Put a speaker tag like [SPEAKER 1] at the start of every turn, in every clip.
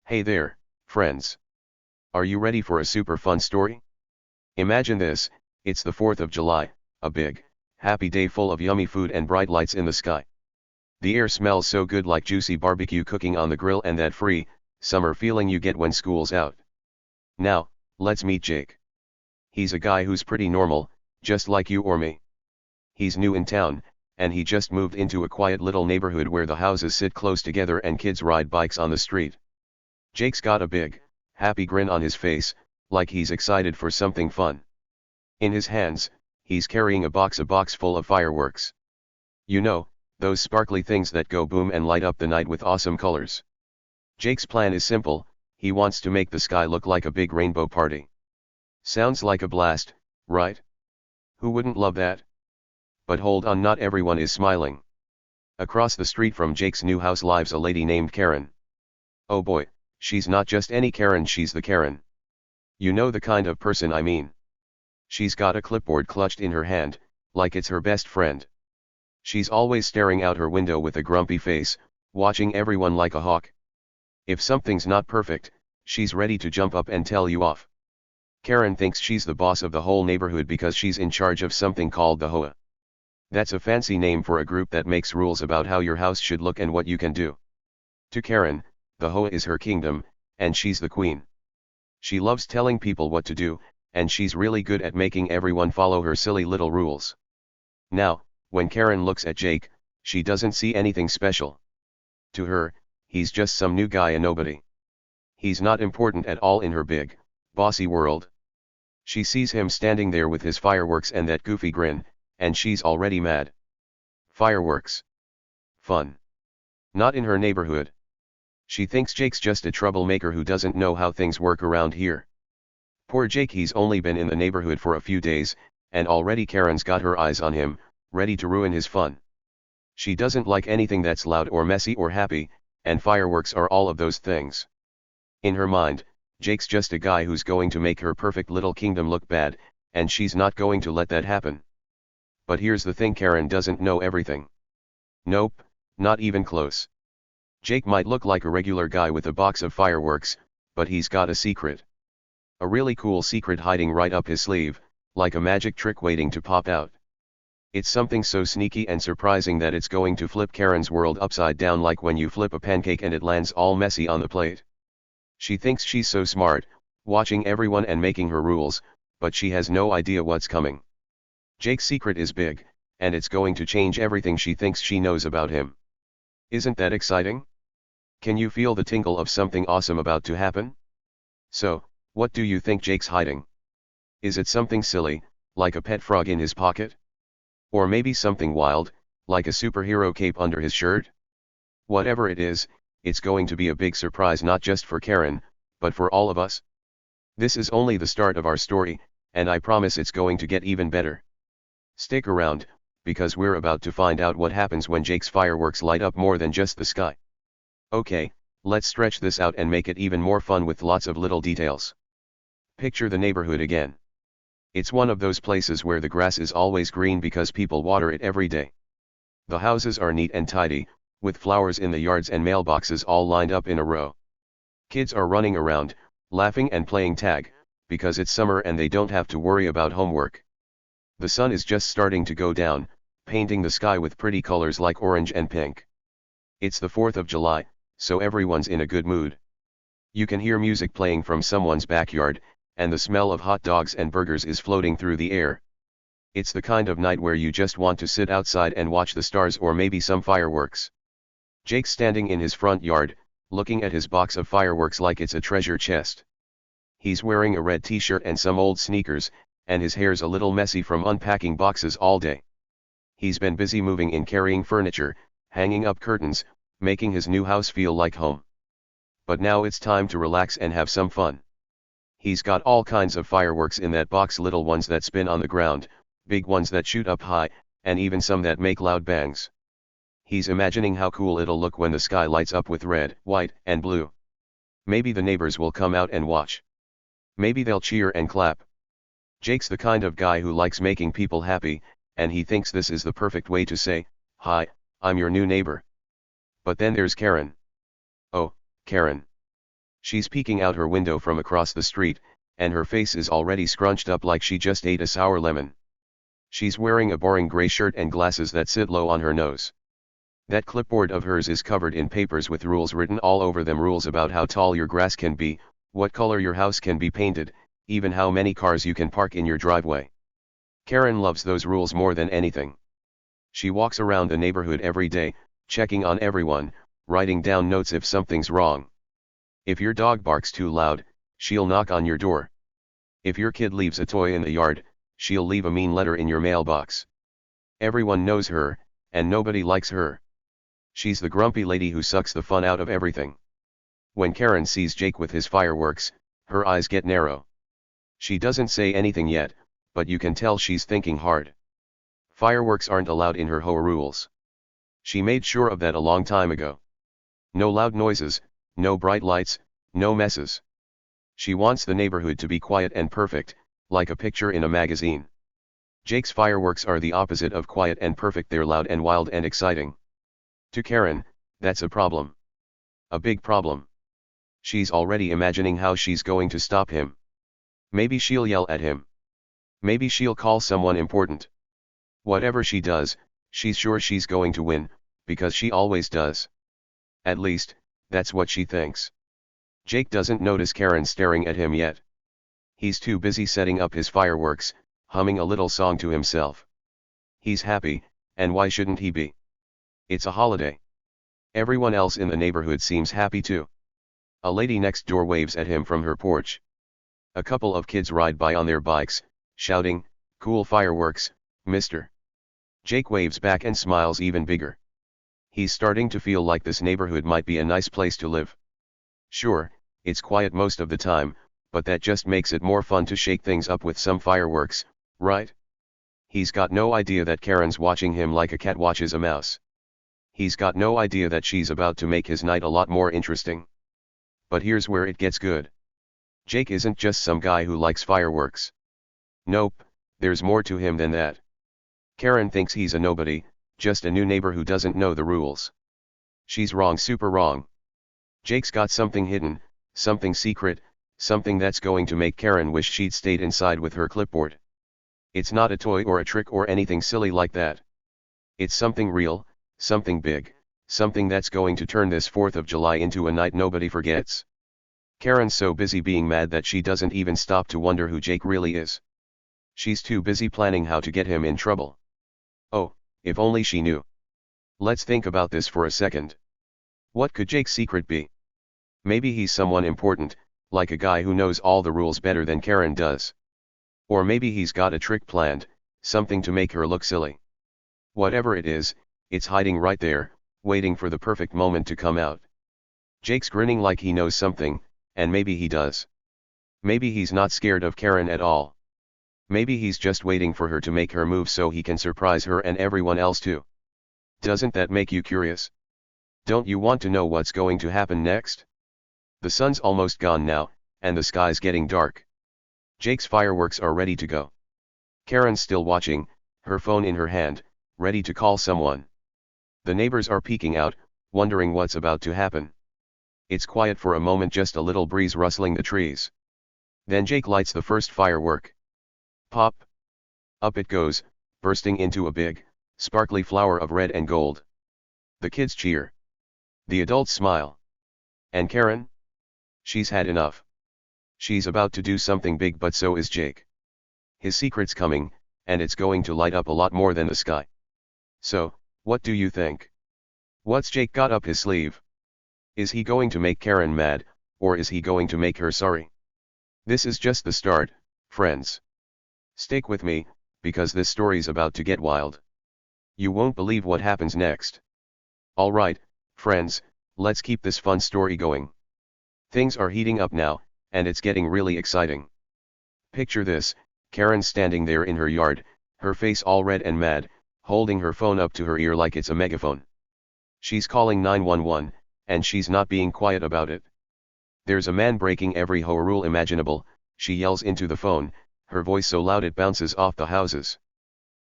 [SPEAKER 1] Hey there, friends. Are you ready for a super fun story? Imagine this, it's the 4th of July, a big, happy day full of yummy food and bright lights in the sky. The air smells so good like juicy barbecue cooking on the grill and that free, summer feeling you get when school's out. Now, let's meet Jake. He's a guy who's pretty normal, just like you or me. He's new in town, and he just moved into a quiet little neighborhood where the houses sit close together and kids ride bikes on the street. Jake's got a big, happy grin on his face, like he's excited for something fun. In his hands, he's carrying a box full of fireworks. You know, those sparkly things that go boom and light up the night with awesome colors. Jake's plan is simple, he wants to make the sky look like a big rainbow party. Sounds like a blast, right? Who wouldn't love that? But hold on, not everyone is smiling. Across the street from Jake's new house lives a lady named Karen. Oh boy, she's not just any Karen, she's the Karen. You know the kind of person I mean. She's got a clipboard clutched in her hand, like it's her best friend. She's always staring out her window with a grumpy face, watching everyone like a hawk. If something's not perfect, she's ready to jump up and tell you off. Karen thinks she's the boss of the whole neighborhood because she's in charge of something called the HOA. That's a fancy name for a group that makes rules about how your house should look and what you can do. To Karen, the HOA is her kingdom, and she's the queen. She loves telling people what to do, and she's really good at making everyone follow her silly little rules. Now, when Karen looks at Jake, she doesn't see anything special. To her, he's just some new guy, a nobody. He's not important at all in her big, bossy world. She sees him standing there with his fireworks and that goofy grin, and she's already mad. Fireworks. Fun. Not in her neighborhood. She thinks Jake's just a troublemaker who doesn't know how things work around here. Poor Jake, he's only been in the neighborhood for a few days, and already Karen's got her eyes on him, ready to ruin his fun. She doesn't like anything that's loud or messy or happy, and fireworks are all of those things. In her mind, Jake's just a guy who's going to make her perfect little kingdom look bad, and she's not going to let that happen. But here's the thing, Karen doesn't know everything. Nope, not even close. Jake might look like a regular guy with a box of fireworks, but he's got a secret. A really cool secret hiding right up his sleeve, like a magic trick waiting to pop out. It's something so sneaky and surprising that it's going to flip Karen's world upside down, like when you flip a pancake and it lands all messy on the plate. She thinks she's so smart, watching everyone and making her rules, but she has no idea what's coming. Jake's secret is big, and it's going to change everything she thinks she knows about him. Isn't that exciting? Can you feel the tingle of something awesome about to happen? So, what do you think Jake's hiding? Is it something silly, like a pet frog in his pocket? Or maybe something wild, like a superhero cape under his shirt? Whatever it is, it's going to be a big surprise, not just for Karen, but for all of us. This is only the start of our story, and I promise it's going to get even better. Stick around, because we're about to find out what happens when Jake's fireworks light up more than just the sky. Okay, let's stretch this out and make it even more fun with lots of little details. Picture the neighborhood again. It's one of those places where the grass is always green because people water it every day. The houses are neat and tidy, with flowers in the yards and mailboxes all lined up in a row. Kids are running around, laughing and playing tag, because it's summer and they don't have to worry about homework. The sun is just starting to go down, painting the sky with pretty colors like orange and pink. It's the 4th of July, so everyone's in a good mood. You can hear music playing from someone's backyard, and the smell of hot dogs and burgers is floating through the air. It's the kind of night where you just want to sit outside and watch the stars or maybe some fireworks. Jake's standing in his front yard, looking at his box of fireworks like it's a treasure chest. He's wearing a red t-shirt and some old sneakers, and his hair's a little messy from unpacking boxes all day. He's been busy moving in, carrying furniture, hanging up curtains, making his new house feel like home. But now it's time to relax and have some fun. He's got all kinds of fireworks in that box, little ones that spin on the ground, big ones that shoot up high, and even some that make loud bangs. He's imagining how cool it'll look when the sky lights up with red, white, and blue. Maybe the neighbors will come out and watch. Maybe they'll cheer and clap. Jake's the kind of guy who likes making people happy, and he thinks this is the perfect way to say, "Hi, I'm your new neighbor." But then there's Karen. Oh, Karen. She's peeking out her window from across the street, and her face is already scrunched up like she just ate a sour lemon. She's wearing a boring gray shirt and glasses that sit low on her nose. That clipboard of hers is covered in papers with rules written all over them, rules about how tall your grass can be, what color your house can be painted, even how many cars you can park in your driveway. Karen loves those rules more than anything. She walks around the neighborhood every day, checking on everyone, writing down notes if something's wrong. If your dog barks too loud, she'll knock on your door. If your kid leaves a toy in the yard, she'll leave a mean letter in your mailbox. Everyone knows her, and nobody likes her. She's the grumpy lady who sucks the fun out of everything. When Karen sees Jake with his fireworks, her eyes get narrow. She doesn't say anything yet, but you can tell she's thinking hard. Fireworks aren't allowed in her HOA rules. She made sure of that a long time ago. No loud noises, no bright lights, no messes. She wants the neighborhood to be quiet and perfect, like a picture in a magazine. Jake's fireworks are the opposite of quiet and perfect, they're loud and wild and exciting. To Karen, that's a problem. A big problem. She's already imagining how she's going to stop him. Maybe she'll yell at him. Maybe she'll call someone important. Whatever she does, she's sure she's going to win, because she always does. At least, that's what she thinks. Jake doesn't notice Karen staring at him yet. He's too busy setting up his fireworks, humming a little song to himself. He's happy, and why shouldn't he be? It's a holiday. Everyone else in the neighborhood seems happy too. A lady next door waves at him from her porch. A couple of kids ride by on their bikes, shouting, "Cool fireworks, mister." Jake waves back and smiles even bigger. He's starting to feel like this neighborhood might be a nice place to live. Sure, it's quiet most of the time, but that just makes it more fun to shake things up with some fireworks, right? He's got no idea that Karen's watching him like a cat watches a mouse. He's got no idea that she's about to make his night a lot more interesting. But here's where it gets good. Jake isn't just some guy who likes fireworks. Nope, there's more to him than that. Karen thinks he's a nobody, just a new neighbor who doesn't know the rules. She's wrong, super wrong. Jake's got something hidden, something secret, something that's going to make Karen wish she'd stayed inside with her clipboard. It's not a toy or a trick or anything silly like that. It's something real, something big, something that's going to turn this 4th of July into a night nobody forgets. Karen's so busy being mad that she doesn't even stop to wonder who Jake really is. She's too busy planning how to get him in trouble. Oh, if only she knew. Let's think about this for a second. What could Jake's secret be? Maybe he's someone important, like a guy who knows all the rules better than Karen does. Or maybe he's got a trick planned, something to make her look silly. Whatever it is, it's hiding right there, waiting for the perfect moment to come out. Jake's grinning like he knows something, and maybe he does. Maybe he's not scared of Karen at all. Maybe he's just waiting for her to make her move so he can surprise her and everyone else too. Doesn't that make you curious? Don't you want to know what's going to happen next? The sun's almost gone now, and the sky's getting dark. Jake's fireworks are ready to go. Karen's still watching, her phone in her hand, ready to call someone. The neighbors are peeking out, wondering what's about to happen. It's quiet for a moment, just a little breeze rustling the trees. Then Jake lights the first firework. Pop! Up it goes, bursting into a big, sparkly flower of red and gold. The kids cheer. The adults smile. And Karen? She's had enough. She's about to do something big, but so is Jake. His secret's coming, and it's going to light up a lot more than the sky. So, what do you think? What's Jake got up his sleeve? Is he going to make Karen mad, or is he going to make her sorry? This is just the start, friends. Stick with me, because this story's about to get wild. You won't believe what happens next. Alright, friends, let's keep this fun story going. Things are heating up now, and it's getting really exciting. Picture this, Karen standing there in her yard, her face all red and mad, holding her phone up to her ear like it's a megaphone. She's calling 911, and she's not being quiet about it. There's a man breaking every HOA rule imaginable, she yells into the phone, her voice so loud it bounces off the houses.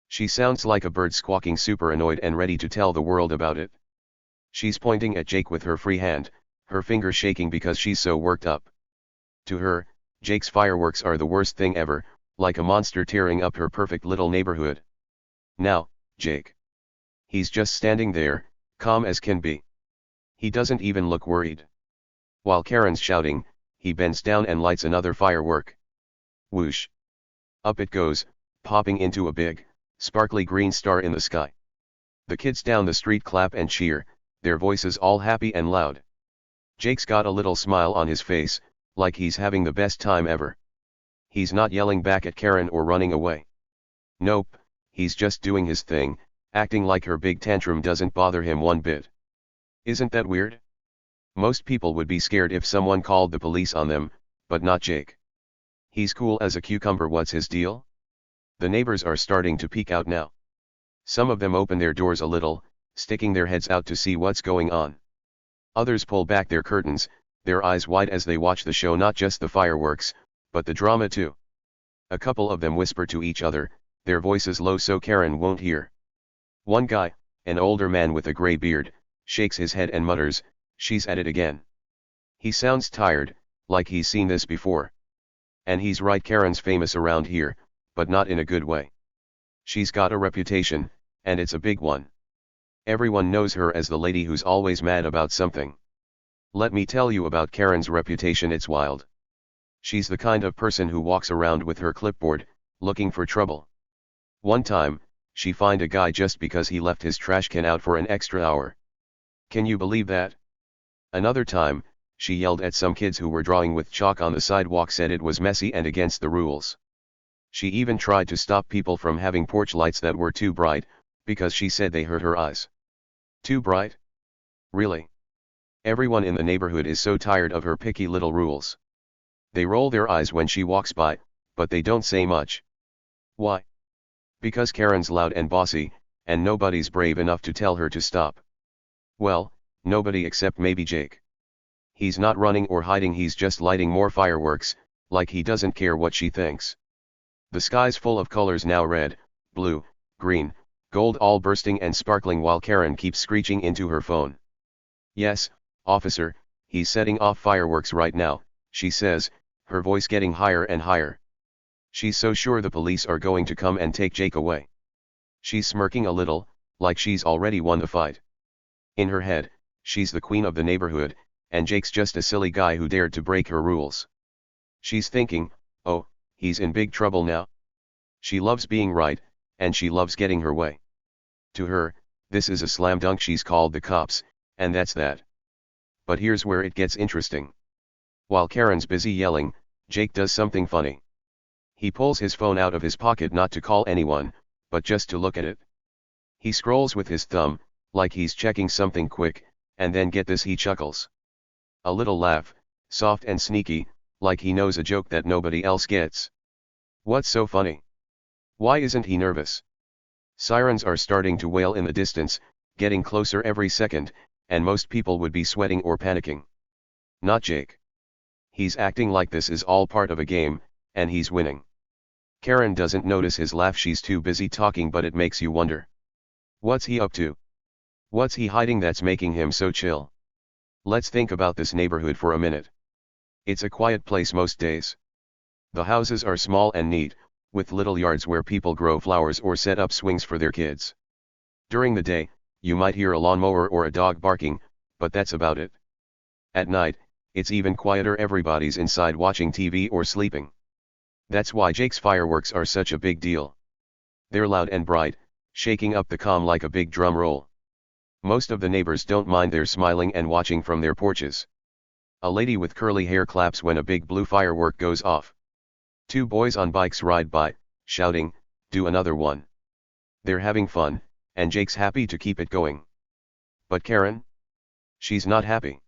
[SPEAKER 1] She sounds like a bird squawking, super annoyed and ready to tell the world about it. She's pointing at Jake with her free hand, her fingers shaking because she's so worked up. To her, Jake's fireworks are the worst thing ever, like a monster tearing up her perfect little neighborhood. Now, Jake. He's just standing there, calm as can be. He doesn't even look worried. While Karen's shouting, he bends down and lights another firework. Whoosh. Up it goes, popping into a big, sparkly green star in the sky. The kids down the street clap and cheer, their voices all happy and loud. Jake's got a little smile on his face, like he's having the best time ever. He's not yelling back at Karen or running away. Nope, he's just doing his thing, acting like her big tantrum doesn't bother him one bit. Isn't that weird? Most people would be scared if someone called the police on them, but not Jake. He's cool as a cucumber. What's his deal? The neighbors are starting to peek out now. Some of them open their doors a little, sticking their heads out to see what's going on. Others pull back their curtains, their eyes wide as they watch the show, not just the fireworks, but the drama too. A couple of them whisper to each other, their voices low so Karen won't hear. One guy, an older man with a gray beard, shakes his head and mutters, "She's at it again." He sounds tired, like he's seen this before. And he's right, Karen's famous around here, but not in a good way. She's got a reputation, and it's a big one. Everyone knows her as the lady who's always mad about something. Let me tell you about Karen's reputation, it's wild. She's the kind of person who walks around with her clipboard, looking for trouble. One time, she fined a guy just because he left his trash can out for an extra hour. Can you believe that? Another time, she yelled at some kids who were drawing with chalk on the sidewalk, said it was messy and against the rules. She even tried to stop people from having porch lights that were too bright, because she said they hurt her eyes. Too bright? Really? Everyone in the neighborhood is so tired of her picky little rules. They roll their eyes when she walks by, but they don't say much. Why? Because Karen's loud and bossy, and nobody's brave enough to tell her to stop. Well, nobody except maybe Jake. He's not running or hiding, he's just lighting more fireworks, like he doesn't care what she thinks. The sky's full of colors now, red, blue, green, gold, all bursting and sparkling, while Karen keeps screeching into her phone. "Yes, officer, he's setting off fireworks right now," she says, her voice getting higher and higher. She's so sure the police are going to come and take Jake away. She's smirking a little, like she's already won the fight. In her head, she's the queen of the neighborhood, and Jake's just a silly guy who dared to break her rules. She's thinking, oh, he's in big trouble now. She loves being right, and she loves getting her way. To her, this is a slam dunk. She's called the cops, and that's that. But here's where it gets interesting. While Karen's busy yelling, Jake does something funny. He pulls his phone out of his pocket, not to call anyone, but just to look at it. He scrolls with his thumb, like he's checking something quick, and then get this, he chuckles. A little laugh, soft and sneaky, like he knows a joke that nobody else gets. What's so funny? Why isn't he nervous? Sirens are starting to wail in the distance, getting closer every second, and most people would be sweating or panicking. Not Jake. He's acting like this is all part of a game, and he's winning. Karen doesn't notice his laugh, she's too busy talking, but it makes you wonder. What's he up to? What's he hiding that's making him so chill? Let's think about this neighborhood for a minute. It's a quiet place most days. The houses are small and neat, with little yards where people grow flowers or set up swings for their kids. During the day, you might hear a lawnmower or a dog barking, but that's about it. At night, it's even quieter, everybody's inside watching TV or sleeping. That's why Jake's fireworks are such a big deal. They're loud and bright, shaking up the calm like a big drum roll. Most of the neighbors don't mind, they're smiling and watching from their porches. A lady with curly hair claps when a big blue firework goes off. Two boys on bikes ride by, shouting, "Do another one." They're having fun, and Jake's happy to keep it going. But Karen? She's not happy.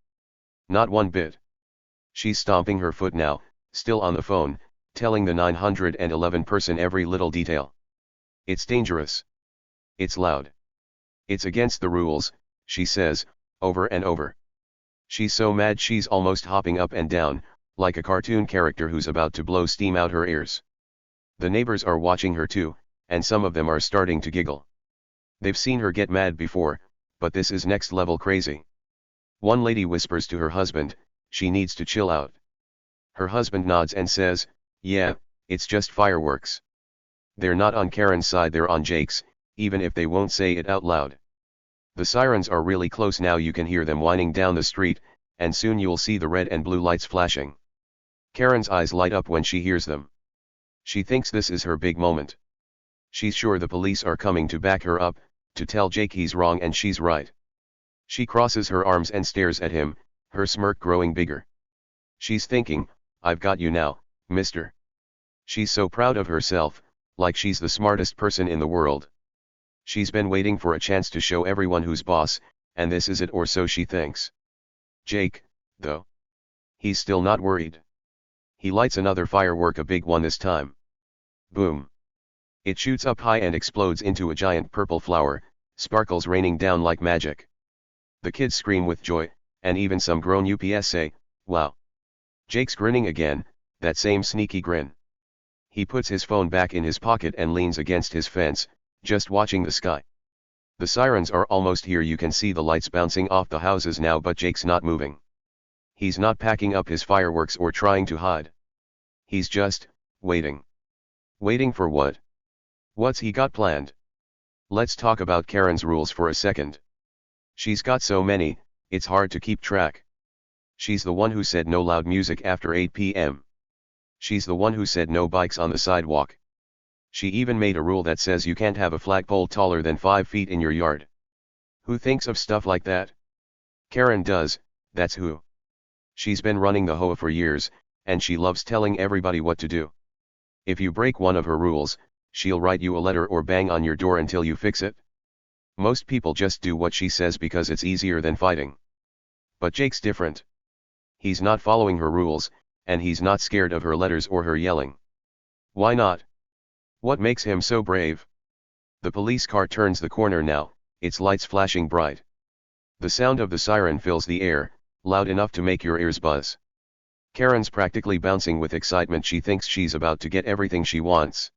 [SPEAKER 1] Not one bit. She's stomping her foot now, still on the phone, telling the 911 person every little detail. It's dangerous. It's loud. It's against the rules, she says, over and over. She's so mad she's almost hopping up and down, like a cartoon character who's about to blow steam out her ears. The neighbors are watching her too, and some of them are starting to giggle. They've seen her get mad before, but this is next level crazy. One lady whispers to her husband, she needs to chill out. Her husband nods and says, yeah, it's just fireworks. They're not on Karen's side, they're on Jake's, even if they won't say it out loud. The sirens are really close now, you can hear them whining down the street, and soon you'll see the red and blue lights flashing. Karen's eyes light up when she hears them. She thinks this is her big moment. She's sure the police are coming to back her up, to tell Jake he's wrong and she's right. She crosses her arms and stares at him, her smirk growing bigger. She's thinking, I've got you now, mister. She's so proud of herself, like she's the smartest person in the world. She's been waiting for a chance to show everyone who's boss, and this is it, or so she thinks. Jake, though. He's still not worried. He lights another firework, a big one this time. Boom. It shoots up high and explodes into a giant purple flower, sparkles raining down like magic. The kids scream with joy, and even some grown ups say, wow. Jake's grinning again, that same sneaky grin. He puts his phone back in his pocket and leans against his fence, just watching the sky. The sirens are almost here, you can see the lights bouncing off the houses now, but Jake's not moving. He's not packing up his fireworks or trying to hide. He's just waiting. Waiting for what? What's he got planned? Let's talk about Karen's rules for a second. She's got so many, it's hard to keep track. She's the one who said no loud music after 8 p.m. She's the one who said no bikes on the sidewalk. She even made a rule that says you can't have a flagpole taller than 5 feet in your yard. Who thinks of stuff like that? Karen does, that's who. She's been running the HOA for years, and she loves telling everybody what to do. If you break one of her rules, she'll write you a letter or bang on your door until you fix it. Most people just do what she says because it's easier than fighting. But Jake's different. He's not following her rules, and he's not scared of her letters or her yelling. Why not? What makes him so brave? The police car turns the corner now, its lights flashing bright. The sound of the siren fills the air, loud enough to make your ears buzz. Karen's practically bouncing with excitement, she thinks she's about to get everything she wants.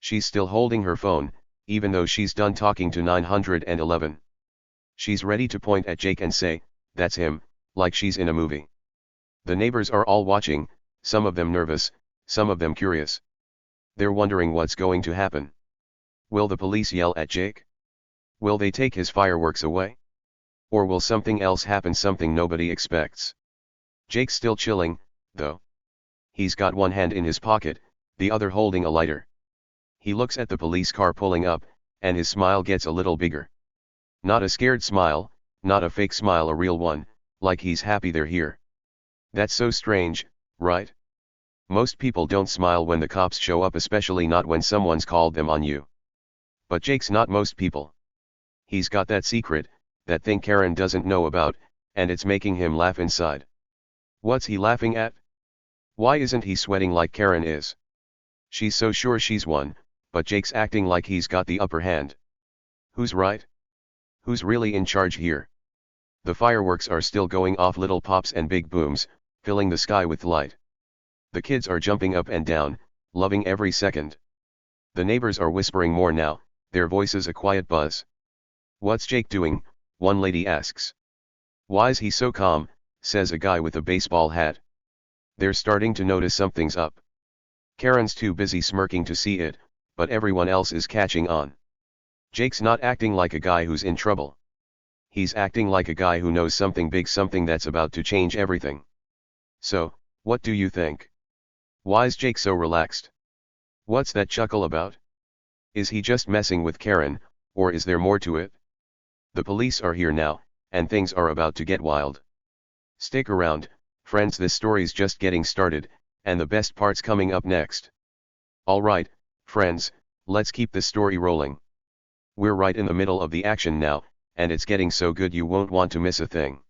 [SPEAKER 1] She's still holding her phone, even though she's done talking to 911. She's ready to point at Jake and say, that's him, like she's in a movie. The neighbors are all watching, some of them nervous, some of them curious. They're wondering what's going to happen. Will the police yell at Jake? Will they take his fireworks away? Or will something else happen, something nobody expects? Jake's still chilling, though. He's got one hand in his pocket, the other holding a lighter. He looks at the police car pulling up, and his smile gets a little bigger. Not a scared smile, not a fake smile, a real one, like he's happy they're here. That's so strange, right? Most people don't smile when the cops show up, especially not when someone's called them on you. But Jake's not most people. He's got that secret, that thing Karen doesn't know about, and it's making him laugh inside. What's he laughing at? Why isn't he sweating like Karen is? She's so sure she's won, but Jake's acting like he's got the upper hand. Who's right? Who's really in charge here? The fireworks are still going off, little pops and big booms, filling the sky with light. The kids are jumping up and down, loving every second. The neighbors are whispering more now, their voices a quiet buzz. What's Jake doing? One lady asks. Why's he so calm? Says a guy with a baseball hat. They're starting to notice something's up. Karen's too busy smirking to see it, but everyone else is catching on. Jake's not acting like a guy who's in trouble. He's acting like a guy who knows something big, something that's about to change everything. So, what do you think? Why's Jake so relaxed? What's that chuckle about? Is he just messing with Karen, or is there more to it? The police are here now, and things are about to get wild. Stick around, friends, this story's just getting started, and the best part's coming up next. Alright, friends, let's keep this story rolling. We're right in the middle of the action now, and it's getting so good you won't want to miss a thing.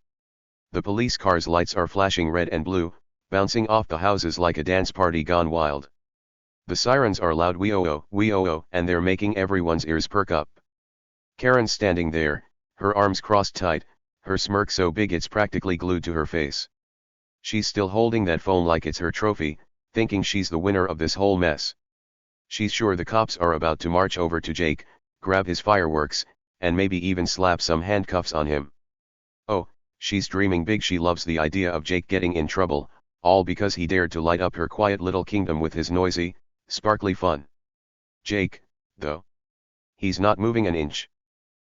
[SPEAKER 1] The police car's lights are flashing red and blue, bouncing off the houses like a dance party gone wild. The sirens are loud, wee-oh-oh, and they're making everyone's ears perk up. Karen's standing there, her arms crossed tight, her smirk so big it's practically glued to her face. She's still holding that phone like it's her trophy, thinking she's the winner of this whole mess. She's sure the cops are about to march over to Jake, grab his fireworks, and maybe even slap some handcuffs on him. Oh, She's dreaming big. She loves the idea of Jake getting in trouble, all because he dared to light up her quiet little kingdom with his noisy, sparkly fun. Jake, though. He's not moving an inch.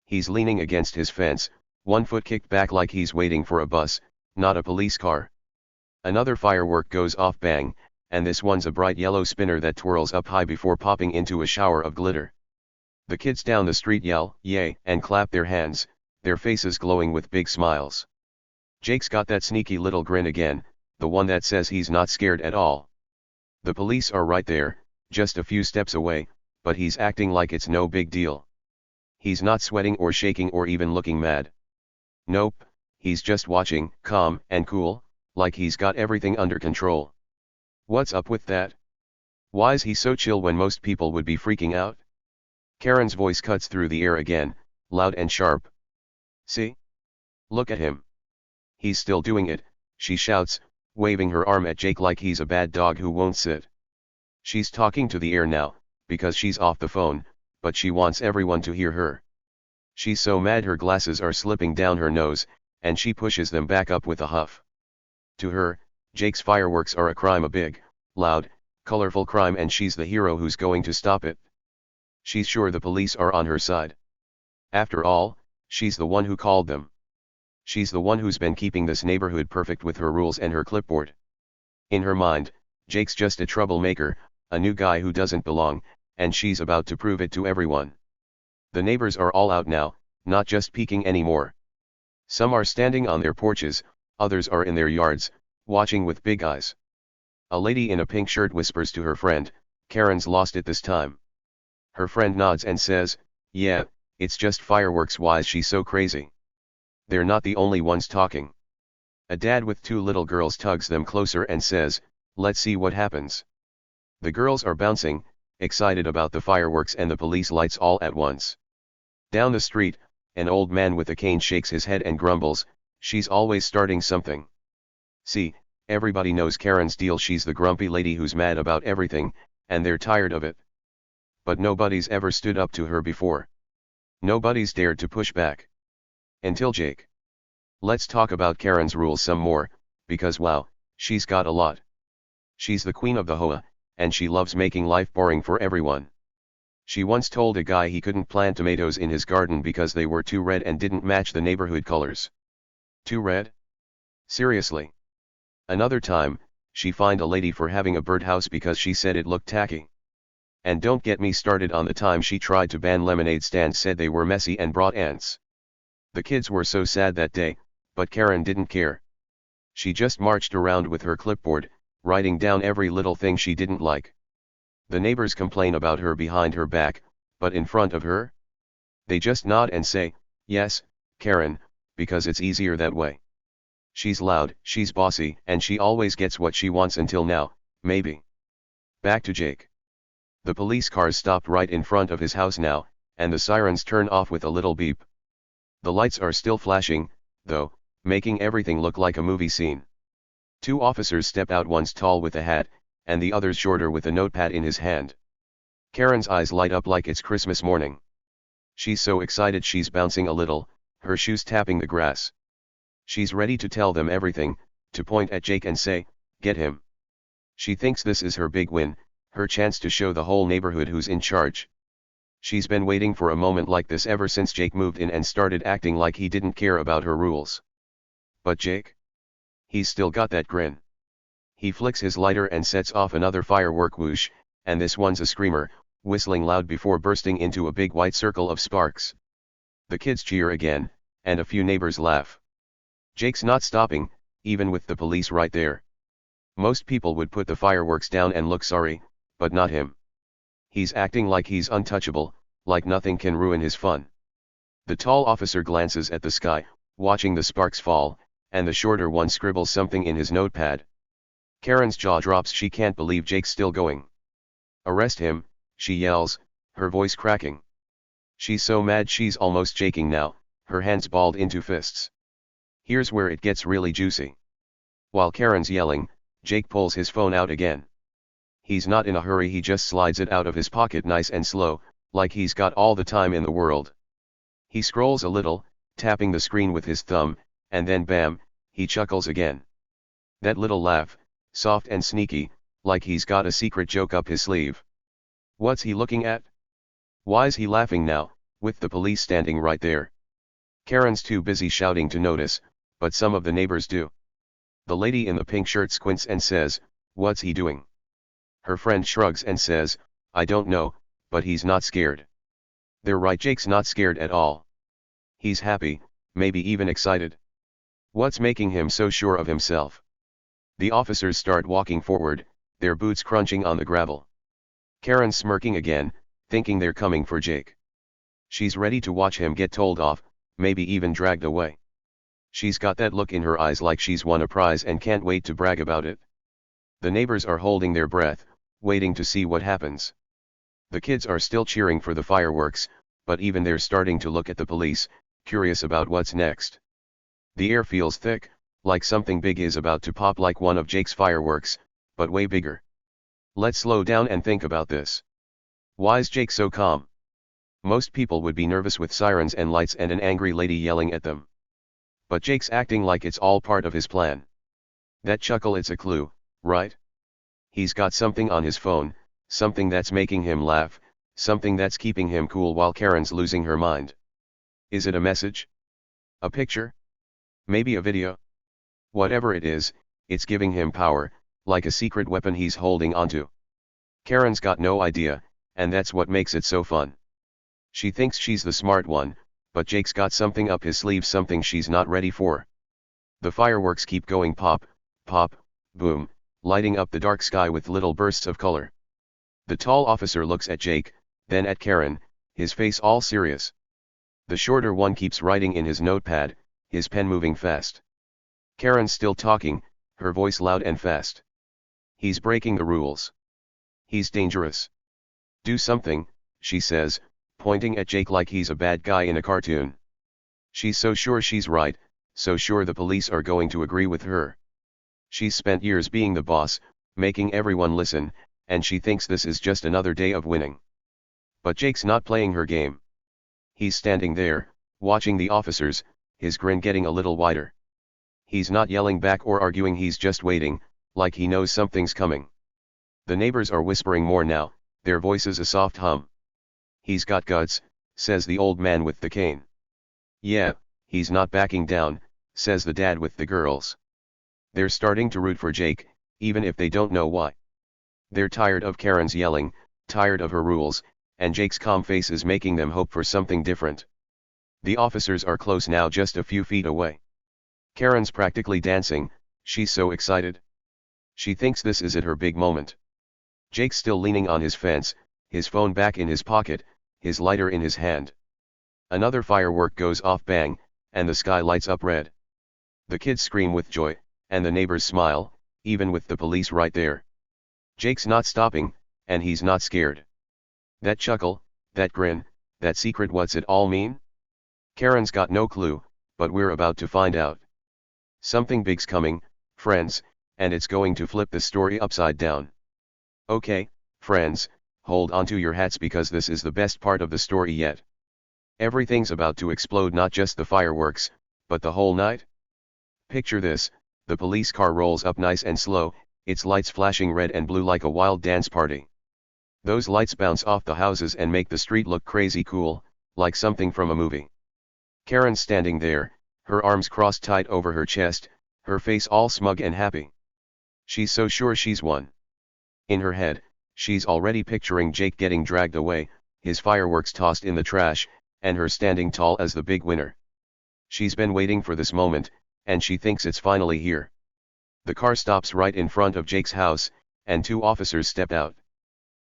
[SPEAKER 1] He's leaning against his fence, one foot kicked back like he's waiting for a bus, not a police car. Another firework goes off, bang, and this one's a bright yellow spinner that twirls up high before popping into a shower of glitter. The kids down the street yell, "Yay," and clap their hands, their faces glowing with big smiles. Jake's got that sneaky little grin again, the one that says he's not scared at all. The police are right there, just a few steps away, but he's acting like it's no big deal. He's not sweating or shaking or even looking mad. Nope, he's just watching, calm and cool, like he's got everything under control. What's up with that? Why's he so chill when most people would be freaking out? Karen's voice cuts through the air again, loud and sharp. See? Look at him. He's still doing it, she shouts, waving her arm at Jake like he's a bad dog who won't sit. She's talking to the air now, because she's off the phone, but she wants everyone to hear her. She's so mad her glasses are slipping down her nose, and she pushes them back up with a huff. To her, Jake's fireworks are a crime, a big, loud, colorful crime, and she's the hero who's going to stop it. She's sure the police are on her side. After all, she's the one who called them. She's the one who's been keeping this neighborhood perfect with her rules and her clipboard. In her mind, Jake's just a troublemaker, a new guy who doesn't belong, and she's about to prove it to everyone. The neighbors are all out now, not just peeking anymore. Some are standing on their porches, others are in their yards, watching with big eyes. A lady in a pink shirt whispers to her friend, "Karen's lost it this time." Her friend nods and says, "Yeah, it's just fireworks. Why's she so crazy?" They're not the only ones talking. A dad with two little girls tugs them closer and says, "Let's see what happens." The girls are bouncing, excited about the fireworks and the police lights all at once. Down the street, an old man with a cane shakes his head and grumbles, "She's always starting something." See, everybody knows Karen's deal. She's the grumpy lady who's mad about everything, and they're tired of it. But nobody's ever stood up to her before. Nobody's dared to push back. Until Jake. Let's talk about Karen's rules some more, because wow, she's got a lot. She's the queen of the HOA, and she loves making life boring for everyone. She once told a guy he couldn't plant tomatoes in his garden because they were too red and didn't match the neighborhood colors. Too red? Seriously. Another time, she fined a lady for having a birdhouse because she said it looked tacky. And don't get me started on the time she tried to ban lemonade stands, said they were messy and brought ants. The kids were so sad that day, but Karen didn't care. She just marched around with her clipboard, writing down every little thing she didn't like. The neighbors complain about her behind her back, but in front of her? They just nod and say, "Yes, Karen," because it's easier that way. She's loud, she's bossy, and she always gets what she wants until now, maybe. Back to Jake. The police cars stopped right in front of his house now, and the sirens turn off with a little beep. The lights are still flashing, though, making everything look like a movie scene. Two officers step out, one's tall with a hat, and the other's shorter with a notepad in his hand. Karen's eyes light up like it's Christmas morning. She's so excited she's bouncing a little, her shoes tapping the grass. She's ready to tell them everything, to point at Jake and say, "Get him." She thinks this is her big win, her chance to show the whole neighborhood who's in charge. She's been waiting for a moment like this ever since Jake moved in and started acting like he didn't care about her rules. But Jake? He's still got that grin. He flicks his lighter and sets off another firework whoosh, and this one's a screamer, whistling loud before bursting into a big white circle of sparks. The kids cheer again, and a few neighbors laugh. Jake's not stopping, even with the police right there. Most people would put the fireworks down and look sorry, but not him. He's acting like he's untouchable, like nothing can ruin his fun. The tall officer glances at the sky, watching the sparks fall, and the shorter one scribbles something in his notepad. Karen's jaw drops. She can't believe Jake's still going. "Arrest him," she yells, her voice cracking. She's so mad she's almost shaking now, her hands balled into fists. Here's where it gets really juicy. While Karen's yelling, Jake pulls his phone out again. He's not in a hurry, he just slides it out of his pocket nice and slow, like he's got all the time in the world. He scrolls a little, tapping the screen with his thumb, and then bam, he chuckles again. That little laugh, soft and sneaky, like he's got a secret joke up his sleeve. What's he looking at? Why's he laughing now, with the police standing right there? Karen's too busy shouting to notice, but some of the neighbors do. The lady in the pink shirt squints and says, "What's he doing?" Her friend shrugs and says, "I don't know, but he's not scared." They're right, Jake's not scared at all. He's happy, maybe even excited. What's making him so sure of himself? The officers start walking forward, their boots crunching on the gravel. Karen's smirking again, thinking they're coming for Jake. She's ready to watch him get told off, maybe even dragged away. She's got that look in her eyes like she's won a prize and can't wait to brag about it. The neighbors are holding their breath, waiting to see what happens. The kids are still cheering for the fireworks, but even they're starting to look at the police, curious about what's next. The air feels thick, like something big is about to pop, like one of Jake's fireworks, but way bigger. Let's slow down and think about this. Why's Jake so calm? Most people would be nervous with sirens and lights and an angry lady yelling at them. But Jake's acting like it's all part of his plan. That chuckle, it's a clue, right? He's got something on his phone, something that's making him laugh, something that's keeping him cool while Karen's losing her mind. Is it a message? A picture? Maybe a video? Whatever it is, it's giving him power, like a secret weapon he's holding onto. Karen's got no idea, and that's what makes it so fun. She thinks she's the smart one, but Jake's got something up his sleeve, something she's not ready for. The fireworks keep going, pop, pop, boom, lighting up the dark sky with little bursts of color. The tall officer looks at Jake, then at Karen, his face all serious. The shorter one keeps writing in his notepad, his pen moving fast. Karen's still talking, her voice loud and fast. He's breaking the rules. He's dangerous. Do something, she says, pointing at Jake like he's a bad guy in a cartoon. She's so sure she's right, so sure the police are going to agree with her. She's spent years being the boss, making everyone listen, and she thinks this is just another day of winning. But Jake's not playing her game. He's standing there, watching the officers, his grin getting a little wider. He's not yelling back or arguing, he's just waiting, like he knows something's coming. The neighbors are whispering more now, their voices a soft hum. He's got guts, says the old man with the cane. Yeah, he's not backing down, says the dad with the girls. They're starting to root for Jake, even if they don't know why. They're tired of Karen's yelling, tired of her rules, and Jake's calm face is making them hope for something different. The officers are close now, just a few feet away. Karen's practically dancing, she's so excited. She thinks this is it, her big moment. Jake's still leaning on his fence, his phone back in his pocket, his lighter in his hand. Another firework goes off, bang, and the sky lights up red. The kids scream with joy, and the neighbors smile, even with the police right there. Jake's not stopping, and he's not scared. That chuckle, that grin, that secret, what's it all mean? Karen's got no clue, but we're about to find out. Something big's coming, friends, and it's going to flip the story upside down. Okay, friends, hold on to your hats because this is the best part of the story yet. Everything's about to explode, not just the fireworks, but the whole night. Picture this, the police car rolls up nice and slow, its lights flashing red and blue like a wild dance party. Those lights bounce off the houses and make the street look crazy cool, like something from a movie. Karen's standing there, her arms crossed tight over her chest, her face all smug and happy. She's so sure she's won. In her head, she's already picturing Jake getting dragged away, his fireworks tossed in the trash, and her standing tall as the big winner. She's been waiting for this moment, and she thinks it's finally here. The car stops right in front of Jake's house, and two officers step out.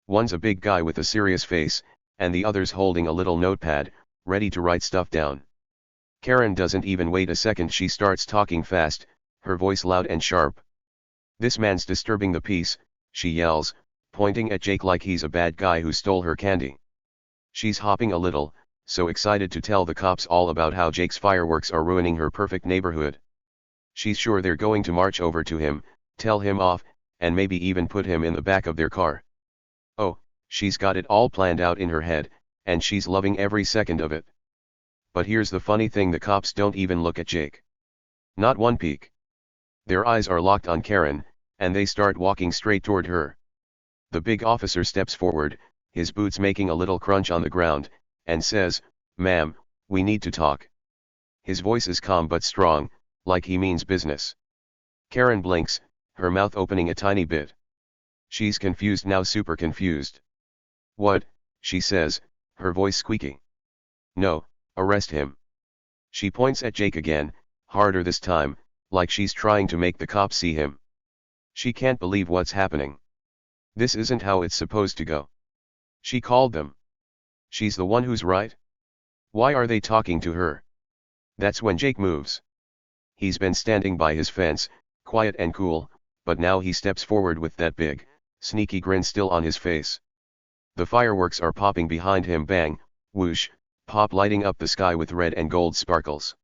[SPEAKER 1] One's a big guy with a serious face, and the other's holding a little notepad, ready to write stuff down. Karen doesn't even wait a second, she starts talking fast, her voice loud and sharp. "This man's disturbing the peace," she yells, pointing at Jake like he's a bad guy who stole her candy. She's hopping a little, so excited to tell the cops all about how Jake's fireworks are ruining her perfect neighborhood. She's sure they're going to march over to him, tell him off, and maybe even put him in the back of their car. Oh, she's got it all planned out in her head, and she's loving every second of it. But here's the funny thing, the cops don't even look at Jake. Not one peek. Their eyes are locked on Karen, and they start walking straight toward her. The big officer steps forward, his boots making a little crunch on the ground, and says, "Ma'am, we need to talk." His voice is calm but strong, like he means business. Karen blinks, her mouth opening a tiny bit. She's confused now, super confused. "What?" she says, her voice squeaky. "No, arrest him." She points at Jake again, harder this time, like she's trying to make the cops see him. She can't believe what's happening. This isn't how it's supposed to go. She called them. She's the one who's right. Why are they talking to her? That's when Jake moves. He's been standing by his fence, quiet and cool, but now he steps forward with that big, sneaky grin still on his face. The fireworks are popping behind him, bang, whoosh, pop, lighting up the sky with red and gold sparkles.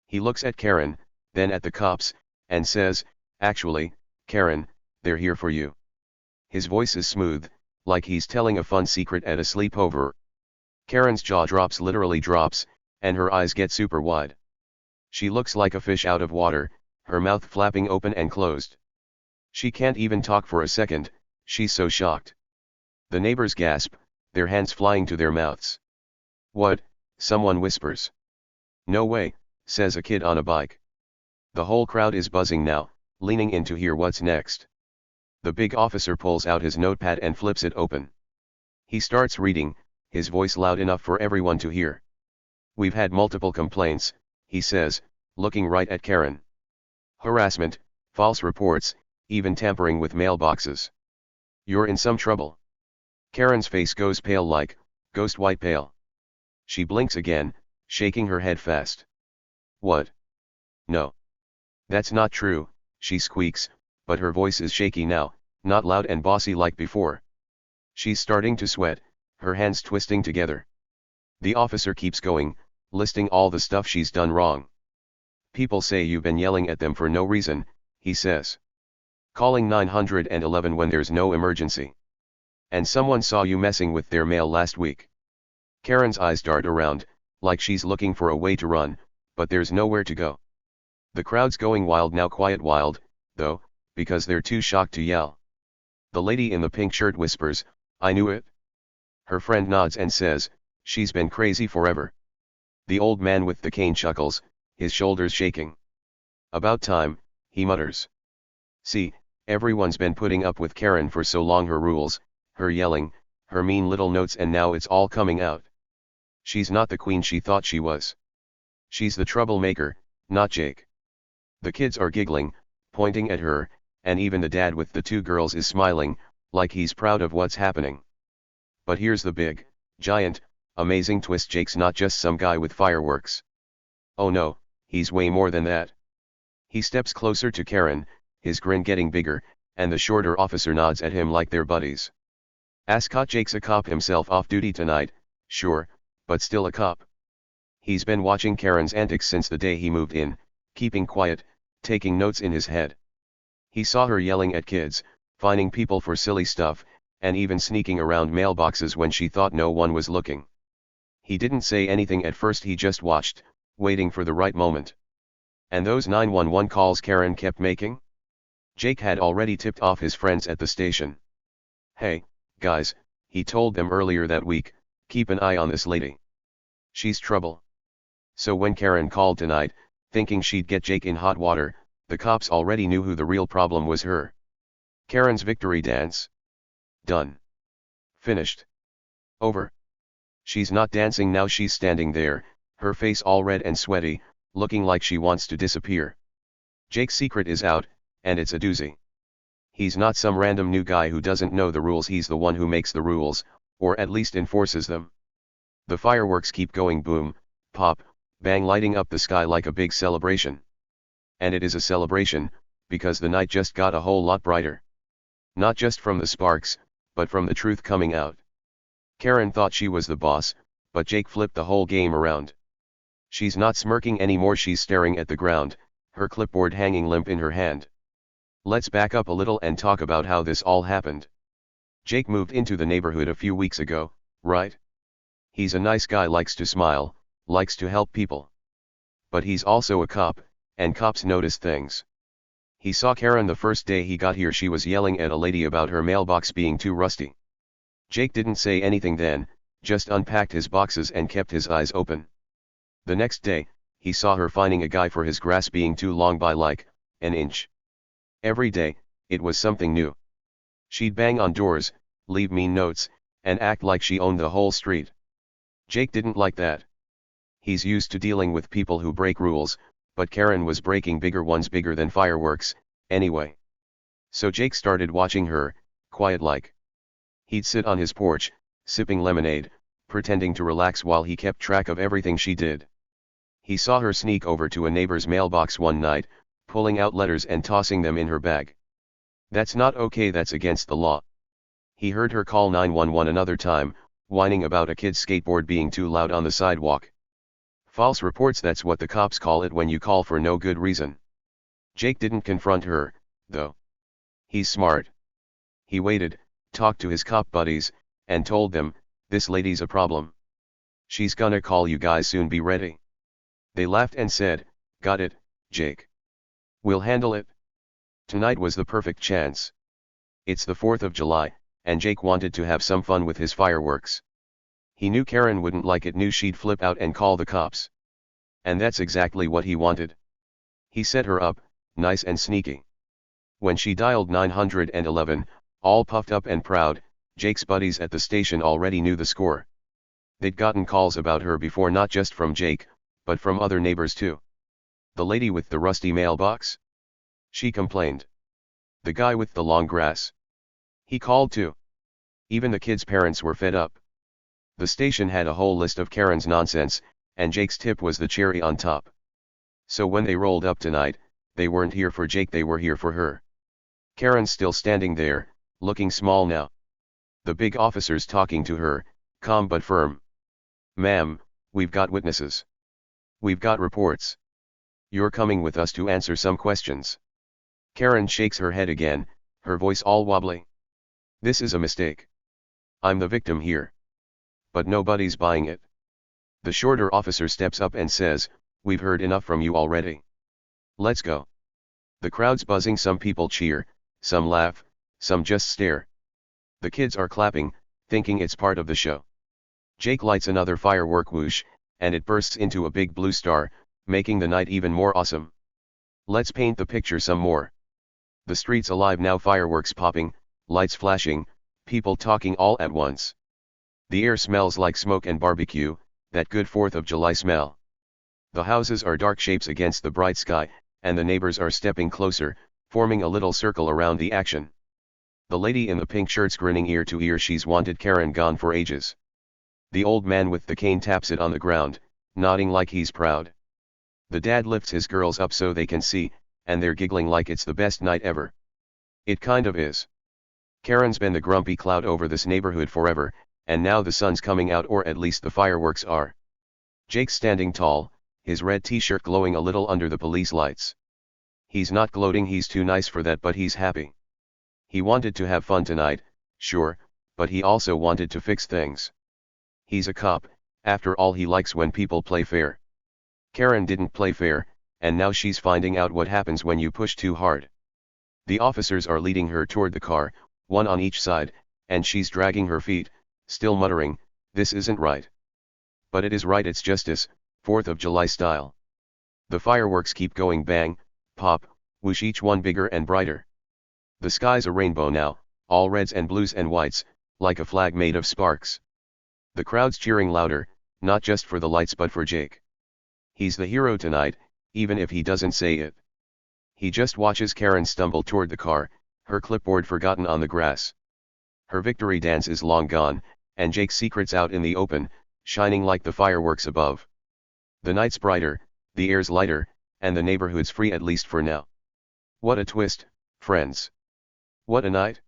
[SPEAKER 1] He looks at Karen, then at the cops, and says, "Actually, Karen, they're here for you." His voice is smooth, like he's telling a fun secret at a sleepover. Karen's jaw drops, literally drops, and her eyes get super wide. She looks like a fish out of water, her mouth flapping open and closed. She can't even talk for a second, she's so shocked. The neighbors gasp, their hands flying to their mouths. "What?" someone whispers. "No way," says a kid on a bike. The whole crowd is buzzing now, leaning in to hear what's next. The big officer pulls out his notepad and flips it open. He starts reading, his voice loud enough for everyone to hear. "We've had multiple complaints," he says, looking right at Karen. "Harassment, false reports, even tampering with mailboxes. You're in some trouble." Karen's face goes pale, like ghost white pale. She blinks again, shaking her head fast. "What? No. That's not true," she squeaks, but her voice is shaky now, not loud and bossy like before. She's starting to sweat, her hands twisting together. The officer keeps going, listing all the stuff she's done wrong. "People say you've been yelling at them for no reason," he says. "Calling 911 when there's no emergency. And someone saw you messing with their mail last week." Karen's eyes dart around, like she's looking for a way to run, but there's nowhere to go. The crowd's going wild now, quiet wild, though, because they're too shocked to yell. The lady in the pink shirt whispers, "I knew it." Her friend nods and says, "She's been crazy forever." The old man with the cane chuckles, his shoulders shaking. "About time," he mutters. "See, everyone's been putting up with Karen for so long, her rules, her yelling, her mean little notes, and now it's all coming out. She's not the queen she thought she was. She's the troublemaker, not Jake." The kids are giggling, pointing at her, and even the dad with the two girls is smiling, like he's proud of what's happening. But here's the big, giant, amazing twist: Jake's not just some guy with fireworks. Oh no, he's way more than that. He steps closer to Karen, his grin getting bigger, and the shorter officer nods at him like they're buddies. "Ascot, Jake's a cop himself, off duty tonight, sure, but still a cop. He's been watching Karen's antics since the day he moved in, keeping quiet, taking notes in his head. He saw her yelling at kids, fining people for silly stuff, and even sneaking around mailboxes when she thought no one was looking. He didn't say anything at first, he just watched, waiting for the right moment. And those 911 calls Karen kept making? Jake had already tipped off his friends at the station. "Hey, guys," he told them earlier that week, "keep an eye on this lady. She's trouble." So when Karen called tonight, thinking she'd get Jake in hot water, the cops already knew who the real problem was: her. Karen's victory dance. Done. Finished. Over. She's not dancing now, she's standing there, her face all red and sweaty, looking like she wants to disappear. Jake's secret is out, and it's a doozy. He's not some random new guy who doesn't know the rules, he's the one who makes the rules, or at least enforces them. The fireworks keep going, boom, pop, bang, lighting up the sky like a big celebration. And it is a celebration, because the night just got a whole lot brighter. Not just from the sparks, but from the truth coming out. Karen thought she was the boss, but Jake flipped the whole game around. She's not smirking anymore, she's staring at the ground, her clipboard hanging limp in her hand. Let's back up a little and talk about how this all happened. Jake moved into the neighborhood a few weeks ago, right? He's a nice guy, likes to smile, likes to help people. But he's also a cop, and cops noticed things. He saw Karen the first day he got here. She was yelling at a lady about her mailbox being too rusty. Jake didn't say anything then, just unpacked his boxes and kept his eyes open. The next day, he saw her finding a guy for his grass being too long by like an inch. Every day, it was something new. She'd bang on doors, leave mean notes, and act like she owned the whole street. Jake didn't like that. He's used to dealing with people who break rules, but Karen was breaking bigger ones, bigger than fireworks, anyway. So Jake started watching her, quiet like. He'd sit on his porch, sipping lemonade, pretending to relax while he kept track of everything she did. He saw her sneak over to a neighbor's mailbox one night, pulling out letters and tossing them in her bag. That's not okay, that's against the law. He heard her call 911 another time, whining about a kid's skateboard being too loud on the sidewalk. False reports, that's what the cops call it when you call for no good reason. Jake didn't confront her, though. He's smart. He waited, talked to his cop buddies, and told them, "This lady's a problem. She's gonna call you guys soon, be ready." They laughed and said, "Got it, Jake. We'll handle it." Tonight was the perfect chance. It's the 4th of July, and Jake wanted to have some fun with his fireworks. He knew Karen wouldn't like it, knew she'd flip out and call the cops. And that's exactly what he wanted. He set her up, nice and sneaky. When she dialed 911, all puffed up and proud, Jake's buddies at the station already knew the score. They'd gotten calls about her before, not just from Jake, but from other neighbors too. The lady with the rusty mailbox? She complained. The guy with the long grass? He called too. Even the kids' parents were fed up. The station had a whole list of Karen's nonsense, and Jake's tip was the cherry on top. So when they rolled up tonight, they weren't here for Jake, they were here for her. Karen's still standing there, looking small now. The big officers talking to her, calm but firm. "Ma'am, we've got witnesses. We've got reports. You're coming with us to answer some questions." Karen shakes her head again, her voice all wobbly. "This is a mistake. I'm the victim here. But nobody's buying it." The shorter officer steps up and says, "We've heard enough from you already. Let's go." The crowd's buzzing, some people cheer, some laugh, some just stare. The kids are clapping, thinking it's part of the show. Jake lights another firework, whoosh, and it bursts into a big blue star, making the night even more awesome. Let's paint the picture some more. The street's alive now, fireworks popping, lights flashing, people talking all at once. The air smells like smoke and barbecue, that good 4th of July smell. The houses are dark shapes against the bright sky, and the neighbors are stepping closer, forming a little circle around the action. The lady in the pink shirt's grinning ear to ear, she's wanted Karen gone for ages. The old man with the cane taps it on the ground, nodding like he's proud. The dad lifts his girls up so they can see, and they're giggling like it's the best night ever. It kind of is. Karen's been the grumpy cloud over this neighborhood forever, and now the sun's coming out, or at least the fireworks are. Jake's standing tall, his red t-shirt glowing a little under the police lights. He's not gloating, he's too nice for that, but he's happy. He wanted to have fun tonight, sure, but he also wanted to fix things. He's a cop, after all. He likes when people play fair. Karen didn't play fair, and now she's finding out what happens when you push too hard. The officers are leading her toward the car, one on each side, and she's dragging her feet, still muttering, "This isn't right." But it is right, it's justice, 4th of July style. The fireworks keep going, bang, pop, whoosh, each one bigger and brighter. The sky's a rainbow now, all reds and blues and whites, like a flag made of sparks. The crowd's cheering louder, not just for the lights but for Jake. He's the hero tonight, even if he doesn't say it. He just watches Karen stumble toward the car, her clipboard forgotten on the grass. Her victory dance is long gone, and Jake's secret's out in the open, shining like the fireworks above. The night's brighter, the air's lighter, and the neighborhood's free, at least for now. What a twist, friends. What a night.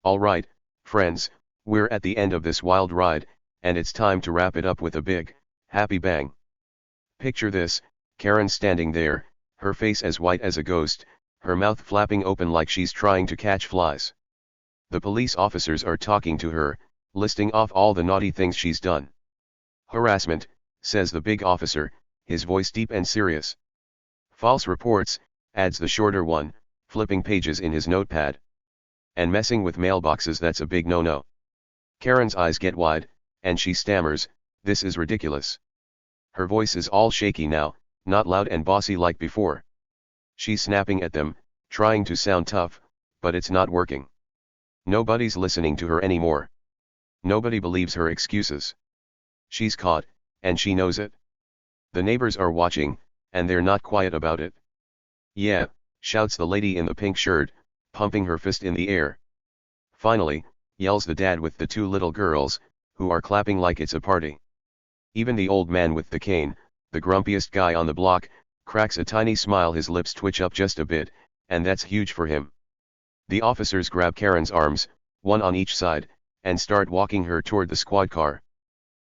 [SPEAKER 1] All right, friends, we're at the end of this wild ride, and it's time to wrap it up with a big, happy bang. Picture this, Karen standing there, her face as white as a ghost, her mouth flapping open like she's trying to catch flies. The police officers are talking to her, listing off all the naughty things she's done. "Harassment," says the big officer, his voice deep and serious. False reports, adds the shorter one, flipping pages in his notepad. And messing with mailboxes, that's a big no-no. Karen's eyes get wide, and she stammers, "This is ridiculous." Her voice is all shaky now, not loud and bossy like before. She's snapping at them, trying to sound tough, but it's not working. Nobody's listening to her anymore. Nobody believes her excuses. She's caught, and she knows it. The neighbors are watching, and they're not quiet about it. "Yeah," shouts the lady in the pink shirt, pumping her fist in the air. "Finally," yells the dad with the two little girls, who are clapping like it's a party. Even the old man with the cane, the grumpiest guy on the block, cracks a tiny smile. His lips twitch up just a bit, and that's huge for him. The officers grab Karen's arms, one on each side, and start walking her toward the squad car.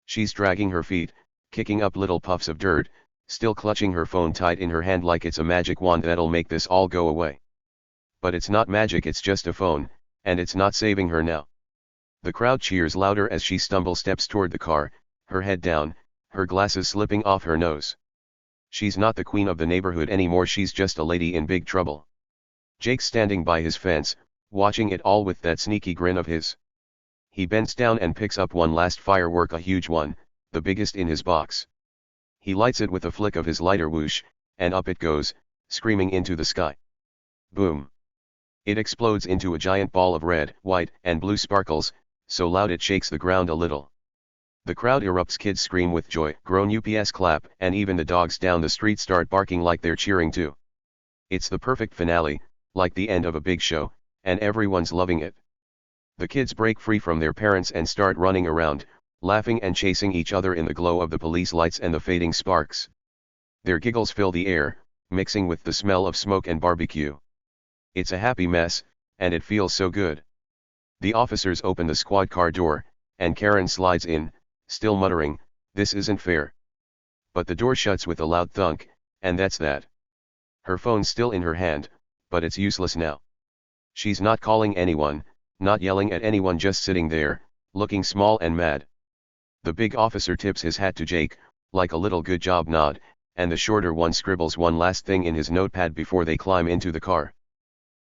[SPEAKER 1] She's dragging her feet, kicking up little puffs of dirt, still clutching her phone tight in her hand like it's a magic wand that'll make this all go away. But it's not magic, it's just a phone, and it's not saving her now. The crowd cheers louder as she steps toward the car, her head down, her glasses slipping off her nose. She's not the queen of the neighborhood anymore, she's just a lady in big trouble. Jake's standing by his fence, watching it all with that sneaky grin of his. He bends down and picks up one last firework, a huge one, the biggest in his box. He lights it with a flick of his lighter, whoosh, and up it goes, screaming into the sky. Boom! It explodes into a giant ball of red, white, and blue sparkles, so loud it shakes the ground a little. The crowd erupts, kids scream with joy, grown ups clap, and even the dogs down the street start barking like they're cheering too. It's the perfect finale, like the end of a big show, and everyone's loving it. The kids break free from their parents and start running around, laughing and chasing each other in the glow of the police lights and the fading sparks. Their giggles fill the air, mixing with the smell of smoke and barbecue. It's a happy mess, and it feels so good. The officers open the squad car door, and Karen slides in, still muttering, "This isn't fair." But the door shuts with a loud thunk, and that's that. Her phone's still in her hand, but it's useless now. She's not calling anyone, not yelling at anyone, just sitting there, looking small and mad. The big officer tips his hat to Jake, like a little good job nod, and the shorter one scribbles one last thing in his notepad before they climb into the car.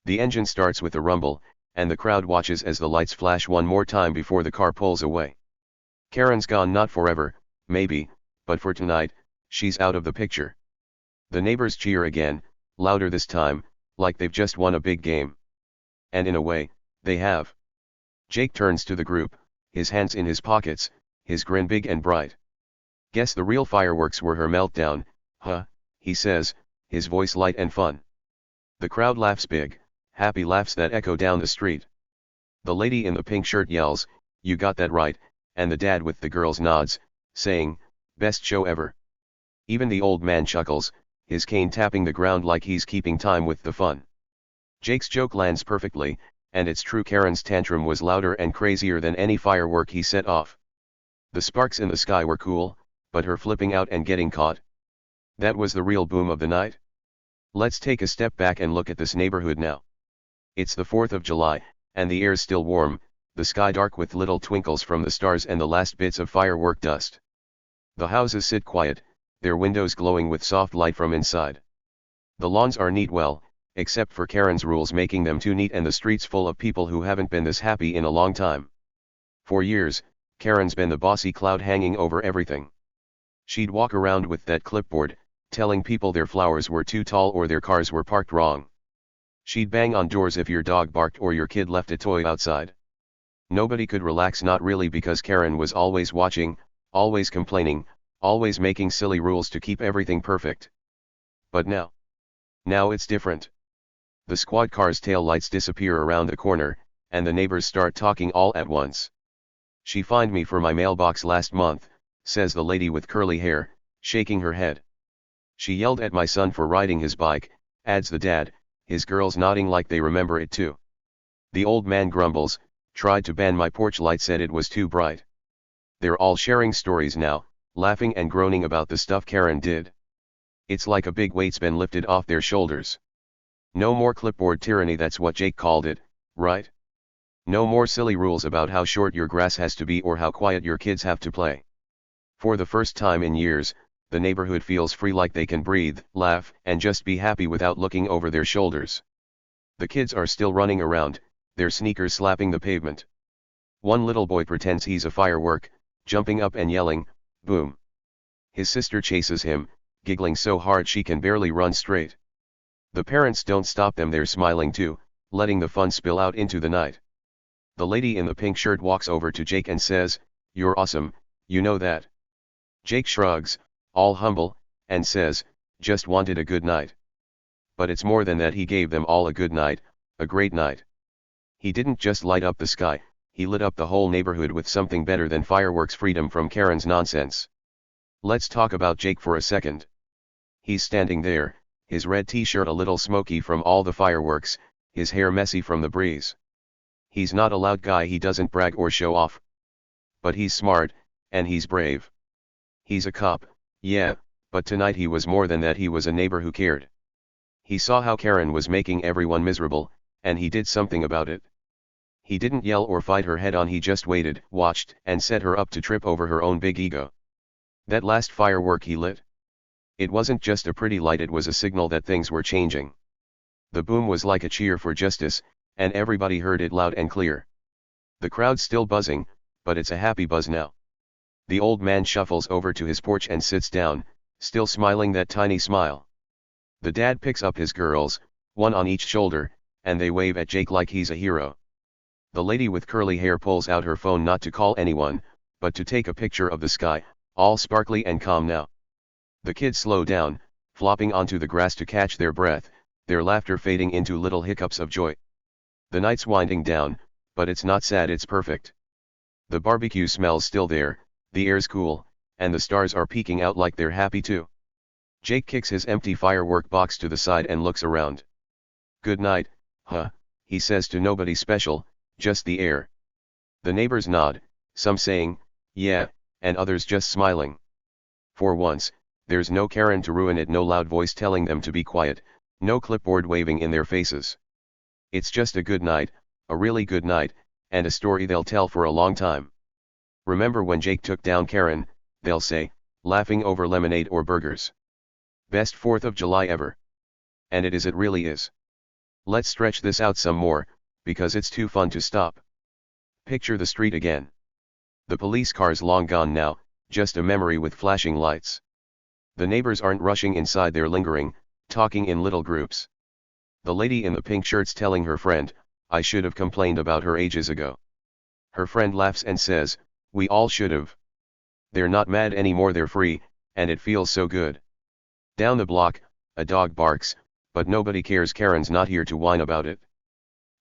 [SPEAKER 1] The engine starts with a rumble, and the crowd watches as the lights flash one more time before the car pulls away. Karen's gone, not forever, maybe, but for tonight, she's out of the picture. The neighbors cheer again, louder this time, like they've just won a big game. And in a way, they have. Jake turns to the group, his hands in his pockets, his grin big and bright. "Guess the real fireworks were her meltdown, huh?" he says, his voice light and fun. The crowd laughs, big, happy laughs that echo down the street. The lady in the pink shirt yells, "You got that right," and the dad with the girls nods, saying, "Best show ever." Even the old man chuckles, his cane tapping the ground like he's keeping time with the fun. Jake's joke lands perfectly, and it's true, Karen's tantrum was louder and crazier than any firework he set off. The sparks in the sky were cool, but her flipping out and getting caught, that was the real boom of the night. Let's take a step back and look at this neighborhood now. It's the 4th of July, and the air's still warm, the sky dark with little twinkles from the stars and the last bits of firework dust. The houses sit quiet, their windows glowing with soft light from inside. The lawns are neat, well, except for Karen's rules making them too neat, and the streets full of people who haven't been this happy in a long time. For years, Karen's been the bossy cloud hanging over everything. She'd walk around with that clipboard, telling people their flowers were too tall or their cars were parked wrong. She'd bang on doors if your dog barked or your kid left a toy outside. Nobody could relax, not really, because Karen was always watching, always complaining, always making silly rules to keep everything perfect. But now it's different. The squad car's tail lights disappear around the corner, and the neighbors start talking all at once. "She fined me for my mailbox last month," says the lady with curly hair, shaking her head. "She yelled at my son for riding his bike," adds the dad, his girls nodding like they remember it too. The old man grumbles, "Tried to ban my porch light, said it was too bright." They're all sharing stories now, laughing and groaning about the stuff Karen did. It's like a big weight's been lifted off their shoulders. No more clipboard tyranny, that's what Jake called it, right? No more silly rules about how short your grass has to be or how quiet your kids have to play. For the first time in years, the neighborhood feels free, like they can breathe, laugh, and just be happy without looking over their shoulders. The kids are still running around, their sneakers slapping the pavement. One little boy pretends he's a firework, jumping up and yelling, "Boom!" His sister chases him, giggling so hard she can barely run straight. The parents don't stop them, they're smiling too, letting the fun spill out into the night. The lady in the pink shirt walks over to Jake and says, "You're awesome, you know that?" Jake shrugs, all humble, and says, "Just wanted a good night." But it's more than that, he gave them all a good night, a great night. He didn't just light up the sky, he lit up the whole neighborhood with something better than fireworks: freedom from Karen's nonsense. Let's talk about Jake for a second. He's standing there, his red t-shirt a little smoky from all the fireworks, his hair messy from the breeze. He's not a loud guy, he doesn't brag or show off. But he's smart, and he's brave. He's a cop, yeah, but tonight he was more than that, he was a neighbor who cared. He saw how Karen was making everyone miserable, and he did something about it. He didn't yell or fight her head on, he just waited, watched, and set her up to trip over her own big ego. That last firework he lit, it wasn't just a pretty light, it was a signal that things were changing. The boom was like a cheer for justice, and everybody heard it loud and clear. The crowd's still buzzing, but it's a happy buzz now. The old man shuffles over to his porch and sits down, still smiling that tiny smile. The dad picks up his girls, one on each shoulder, and they wave at Jake like he's a hero. The lady with curly hair pulls out her phone, not to call anyone, but to take a picture of the sky, all sparkly and calm now. The kids slow down, flopping onto the grass to catch their breath, their laughter fading into little hiccups of joy. The night's winding down, but it's not sad, it's perfect. The barbecue smell's still there, the air's cool, and the stars are peeking out like they're happy too. Jake kicks his empty firework box to the side and looks around. "Good night, huh," he says to nobody special, just the air. The neighbors nod, some saying, "Yeah," and others just smiling. For once, there's no Karen to ruin it, no loud voice telling them to be quiet, no clipboard waving in their faces. It's just a good night, a really good night, and a story they'll tell for a long time. Remember when Jake took down Karen, they'll say, laughing over lemonade or burgers. Best 4th of July ever. And it is, it really is. Let's stretch this out some more, because it's too fun to stop. Picture the street again. The police car's long gone now, just a memory with flashing lights. The neighbors aren't rushing inside, they're lingering, talking in little groups. The lady in the pink shirt's telling her friend, "I should have complained about her ages ago." Her friend laughs and says, "We all should have." They're not mad anymore, they're free, and it feels so good. Down the block, a dog barks, but nobody cares, Karen's not here to whine about it.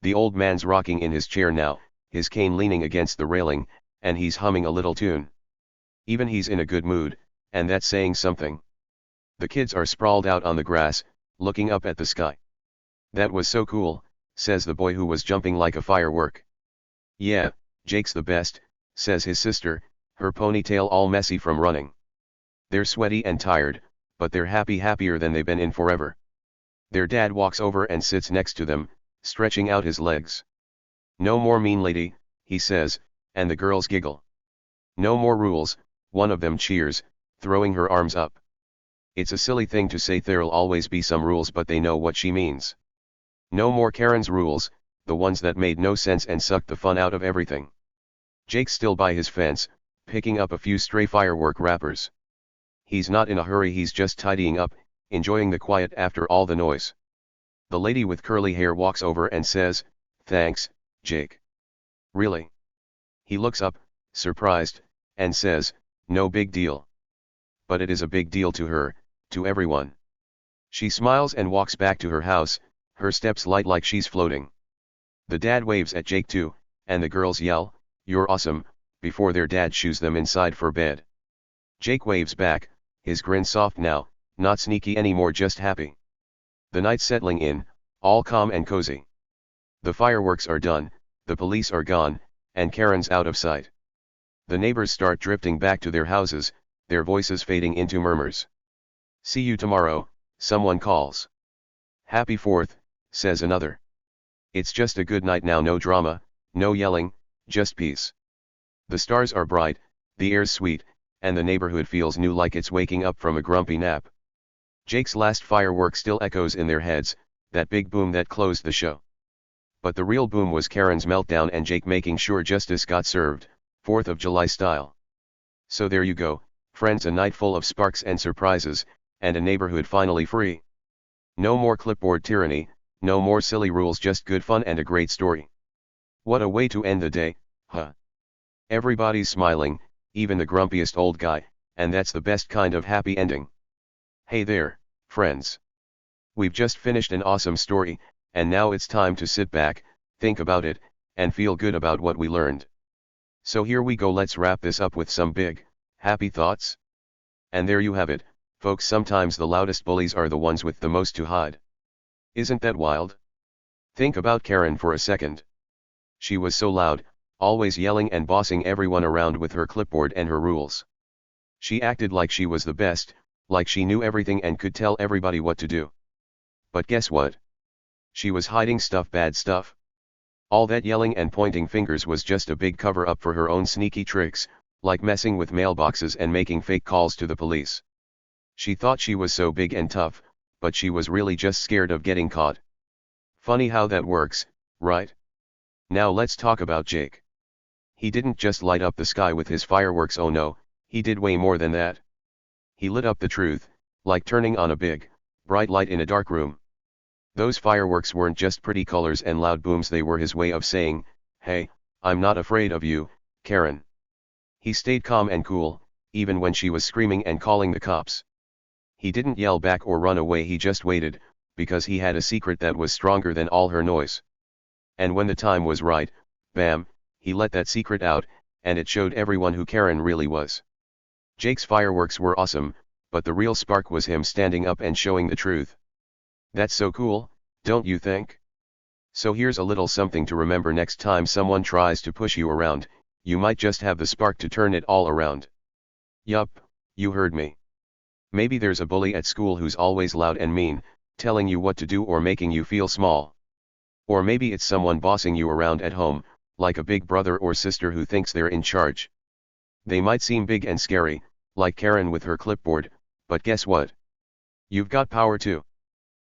[SPEAKER 1] The old man's rocking in his chair now, his cane leaning against the railing, and he's humming a little tune. Even he's in a good mood, and that's saying something. The kids are sprawled out on the grass, looking up at the sky. "That was so cool," says the boy who was jumping like a firework. "Yeah, Jake's the best," says his sister, her ponytail all messy from running. They're sweaty and tired, but they're happy, happier than they've been in forever. Their dad walks over and sits next to them, stretching out his legs. "No more mean lady," he says, and the girls giggle. "No more rules," one of them cheers, throwing her arms up. It's a silly thing to say, there'll always be some rules, but they know what she means. No more Karen's rules, the ones that made no sense and sucked the fun out of everything. Jake's still by his fence, picking up a few stray firework wrappers. He's not in a hurry, he's just tidying up, enjoying the quiet after all the noise. The lady with curly hair walks over and says, "Thanks, Jake." "Really?" He looks up, surprised, and says, "No big deal." But it is a big deal to her, to everyone. She smiles and walks back to her house, her steps light like she's floating. The dad waves at Jake too, and the girls yell, "You're awesome," before their dad shoos them inside for bed. Jake waves back, his grin soft now, not sneaky anymore, just happy. The night's settling in, all calm and cozy. The fireworks are done, the police are gone, and Karen's out of sight. The neighbors start drifting back to their houses, their voices fading into murmurs. "See you tomorrow," someone calls. "Happy 4th, says another. It's just a good night now, no drama, no yelling, just peace. The stars are bright, the air's sweet, and the neighborhood feels new like it's waking up from a grumpy nap. Jake's last firework still echoes in their heads, that big boom that closed the show. But the real boom was Karen's meltdown and Jake making sure justice got served, 4th of July style. So there you go, friends, a night full of sparks and surprises, and a neighborhood finally free. No more clipboard tyranny, no more silly rules, just good fun and a great story. What a way to end the day, huh? Everybody's smiling, even the grumpiest old guy, and that's the best kind of happy ending. Hey there, friends. We've just finished an awesome story, and now it's time to sit back, think about it, and feel good about what we learned. So here we go, let's wrap this up with some big, happy thoughts. And there you have it, folks, sometimes the loudest bullies are the ones with the most to hide. Isn't that wild? Think about Karen for a second. She was so loud, always yelling and bossing everyone around with her clipboard and her rules. She acted like she was the best, like she knew everything and could tell everybody what to do. But guess what? She was hiding stuff, bad stuff. All that yelling and pointing fingers was just a big cover-up for her own sneaky tricks, like messing with mailboxes and making fake calls to the police. She thought she was so big and tough, but she was really just scared of getting caught. Funny how that works, right? Now let's talk about Jake. He didn't just light up the sky with his fireworks, oh no, he did way more than that. He lit up the truth, like turning on a big, bright light in a dark room. Those fireworks weren't just pretty colors and loud booms, they were his way of saying, hey, I'm not afraid of you, Karen. He stayed calm and cool, even when she was screaming and calling the cops. He didn't yell back or run away, he just waited, because he had a secret that was stronger than all her noise. And when the time was right, bam, he let that secret out, and it showed everyone who Karen really was. Jake's fireworks were awesome, but the real spark was him standing up and showing the truth. That's so cool, don't you think? So here's a little something to remember next time someone tries to push you around, you might just have the spark to turn it all around. Yup, you heard me. Maybe there's a bully at school who's always loud and mean, telling you what to do or making you feel small. Or maybe it's someone bossing you around at home, like a big brother or sister who thinks they're in charge. They might seem big and scary, like Karen with her clipboard, but guess what? You've got power too.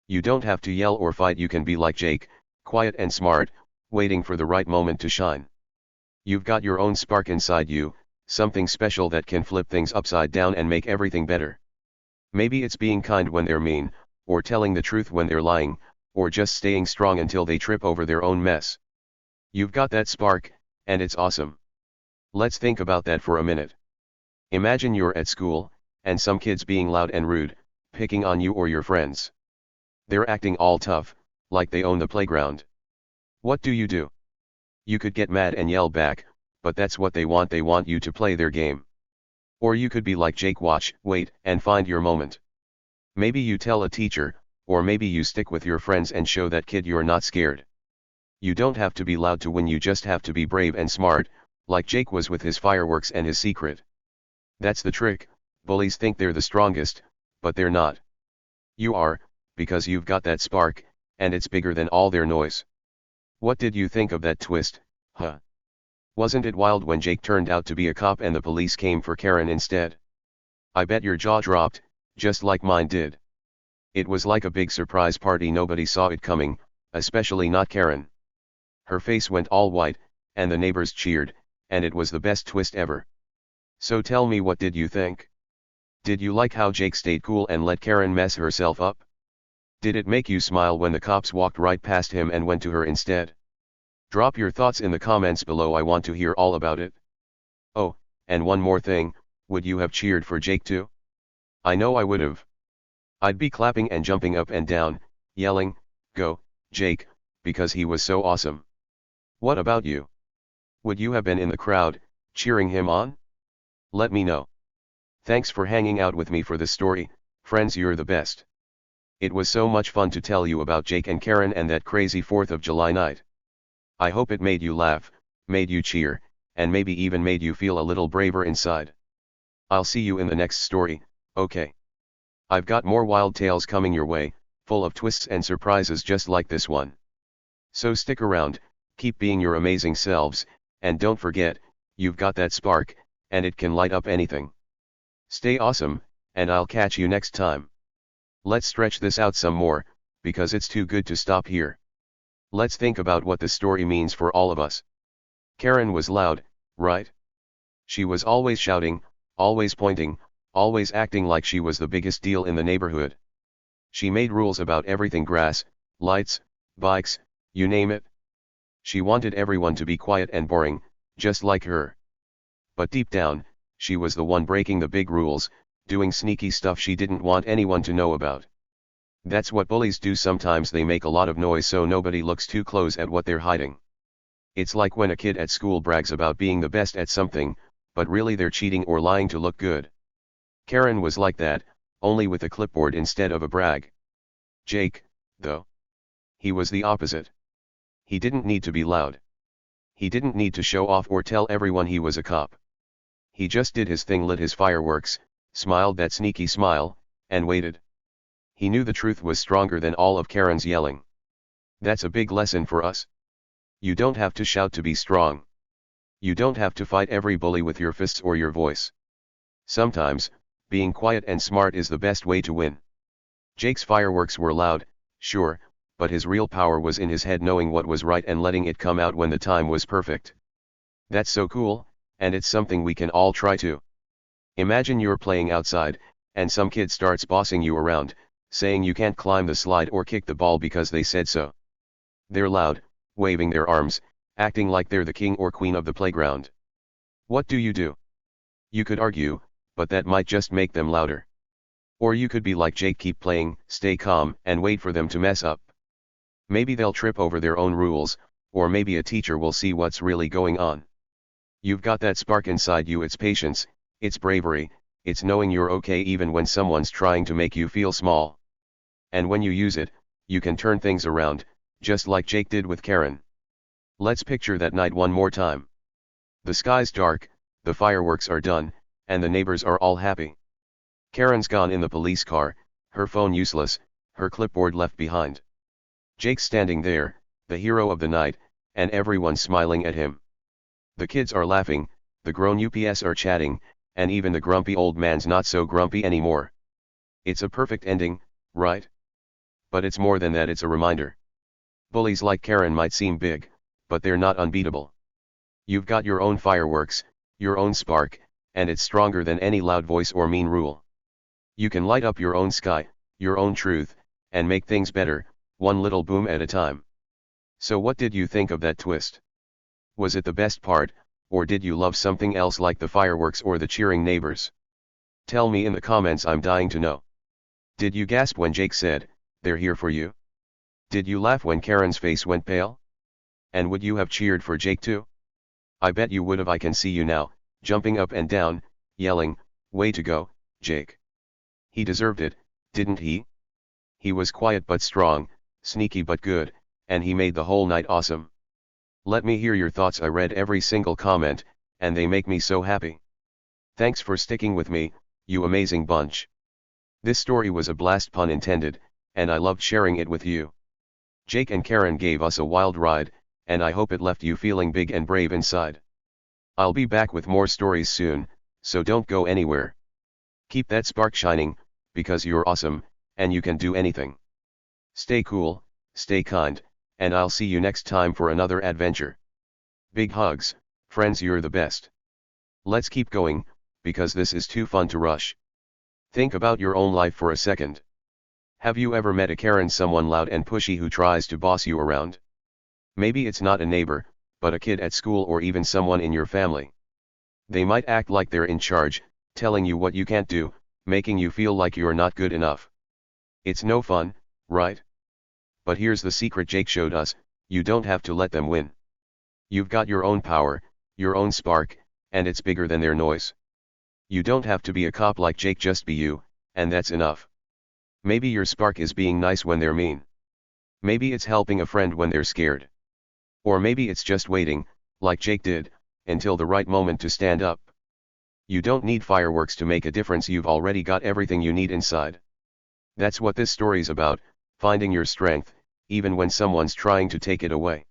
[SPEAKER 1] You don't have to yell or fight, you can be like Jake, quiet and smart, waiting for the right moment to shine. You've got your own spark inside you, something special that can flip things upside down and make everything better. Maybe it's being kind when they're mean, or telling the truth when they're lying, or just staying strong until they trip over their own mess. You've got that spark, and it's awesome. Let's think about that for a minute. Imagine you're at school, and some kid's being loud and rude, picking on you or your friends. They're acting all tough, like they own the playground. What do? You could get mad and yell back, but that's what they want you to play their game. Or you could be like Jake, watch, wait, and find your moment. Maybe you tell a teacher, or maybe you stick with your friends and show that kid you're not scared. You don't have to be loud to win, you just have to be brave and smart, like Jake was with his fireworks and his secret. That's the trick, bullies think they're the strongest, but they're not. You are, because you've got that spark, and it's bigger than all their noise. What did you think of that twist, huh? Wasn't it wild when Jake turned out to be a cop and the police came for Karen instead? I bet your jaw dropped, just like mine did. It was like a big surprise party, nobody saw it coming, especially not Karen. Her face went all white, and the neighbors cheered, and it was the best twist ever. So tell me, what did you think? Did you like how Jake stayed cool and let Karen mess herself up? Did it make you smile when the cops walked right past him and went to her instead? Drop your thoughts in the comments below, I want to hear all about it. Oh, and one more thing, would you have cheered for Jake too? I know I would have. I'd be clapping and jumping up and down, yelling, "Go, Jake," because he was so awesome. What about you? Would you have been in the crowd, cheering him on? Let me know. Thanks for hanging out with me for this story, friends, you're the best. It was so much fun to tell you about Jake and Karen and that crazy 4th of July night. I hope it made you laugh, made you cheer, and maybe even made you feel a little braver inside. I'll see you in the next story, okay? I've got more wild tales coming your way, full of twists and surprises just like this one. So stick around, keep being your amazing selves, and don't forget, you've got that spark, and it can light up anything. Stay awesome, and I'll catch you next time. Let's stretch this out some more, because it's too good to stop here. Let's think about what the story means for all of us. Karen was loud, right? She was always shouting, always pointing, always acting like she was the biggest deal in the neighborhood. She made rules about everything: grass, lights, bikes, you name it. She wanted everyone to be quiet and boring, just like her. But deep down, she was the one breaking the big rules, doing sneaky stuff she didn't want anyone to know about. That's what bullies do sometimes. They make a lot of noise so nobody looks too close at what they're hiding. It's like when a kid at school brags about being the best at something, but really they're cheating or lying to look good. Karen was like that, only with a clipboard instead of a brag. Jake, though. He was the opposite. He didn't need to be loud. He didn't need to show off or tell everyone he was a cop. He just did his thing, lit his fireworks, smiled that sneaky smile, and waited. He knew the truth was stronger than all of Karen's yelling. That's a big lesson for us. You don't have to shout to be strong. You don't have to fight every bully with your fists or your voice. Sometimes, being quiet and smart is the best way to win. Jake's fireworks were loud, sure, but his real power was in his head, knowing what was right and letting it come out when the time was perfect. That's so cool, and it's something we can all try to. Imagine you're playing outside, and some kid starts bossing you around, saying you can't climb the slide or kick the ball because they said so. They're loud, waving their arms, acting like they're the king or queen of the playground. What do? You could argue, but that might just make them louder. Or you could be like Jake, keep playing, stay calm, and wait for them to mess up. Maybe they'll trip over their own rules, or maybe a teacher will see what's really going on. You've got that spark inside you. It's patience, it's bravery, it's knowing you're okay even when someone's trying to make you feel small. And when you use it, you can turn things around, just like Jake did with Karen. Let's picture that night one more time. The sky's dark, the fireworks are done, and the neighbors are all happy. Karen's gone in the police car, her phone useless, her clipboard left behind. Jake's standing there, the hero of the night, and everyone's smiling at him. The kids are laughing, the grown ups are chatting, and even the grumpy old man's not so grumpy anymore. It's a perfect ending, right? But it's more than that. It's a reminder. Bullies like Karen might seem big, but they're not unbeatable. You've got your own fireworks, your own spark, and it's stronger than any loud voice or mean rule. You can light up your own sky, your own truth, and make things better, one little boom at a time. So what did you think of that twist? Was it the best part, or did you love something else like the fireworks or the cheering neighbors? Tell me in the comments, I'm dying to know. Did you gasp when Jake said, "They're here for you"? Did you laugh when Karen's face went pale? And would you have cheered for Jake too? I bet you would have. I can see you now, jumping up and down, yelling, "Way to go, Jake." He deserved it, didn't he? He was quiet but strong, sneaky but good, and he made the whole night awesome. Let me hear your thoughts. I read every single comment, and they make me so happy. Thanks for sticking with me, you amazing bunch. This story was a blast, pun intended, and I loved sharing it with you. Jake and Karen gave us a wild ride, and I hope it left you feeling big and brave inside. I'll be back with more stories soon, so don't go anywhere. Keep that spark shining, because you're awesome, and you can do anything. Stay cool, stay kind, and I'll see you next time for another adventure. Big hugs, friends, you're the best. Let's keep going, because this is too fun to rush. Think about your own life for a second. Have you ever met a Karen, someone loud and pushy who tries to boss you around? Maybe it's not a neighbor, but a kid at school or even someone in your family. They might act like they're in charge, telling you what you can't do, making you feel like you're not good enough. It's no fun, right? But here's the secret Jake showed us: you don't have to let them win. You've got your own power, your own spark, and it's bigger than their noise. You don't have to be a cop like Jake, just be you, and that's enough. Maybe your spark is being nice when they're mean. Maybe it's helping a friend when they're scared. Or maybe it's just waiting, like Jake did, until the right moment to stand up. You don't need fireworks to make a difference. You've already got everything you need inside. That's what this story's about, finding your strength, even when someone's trying to take it away.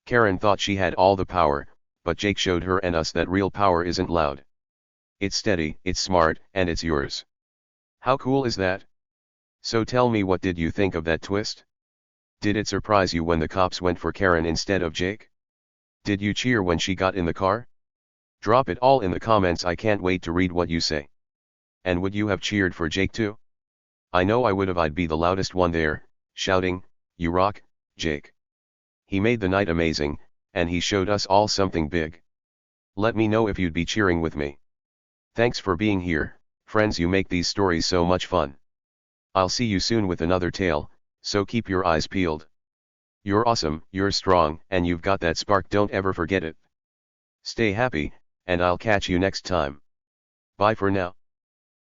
[SPEAKER 1] Karen thought she had all the power, but Jake showed her and us that real power isn't loud. It's steady, it's smart, and it's yours. How cool is that? So tell me, what did you think of that twist? Did it surprise you when the cops went for Karen instead of Jake? Did you cheer when she got in the car? Drop it all in the comments, I can't wait to read what you say. And would you have cheered for Jake too? I know I would have. I'd be the loudest one there, shouting, "You rock, Jake." He made the night amazing, and he showed us all something big. Let me know if you'd be cheering with me. Thanks for being here, friends. You make these stories so much fun. I'll see you soon with another tale, so keep your eyes peeled. You're awesome, you're strong, and you've got that spark. Don't ever forget it. Stay happy, and I'll catch you next time. Bye for now.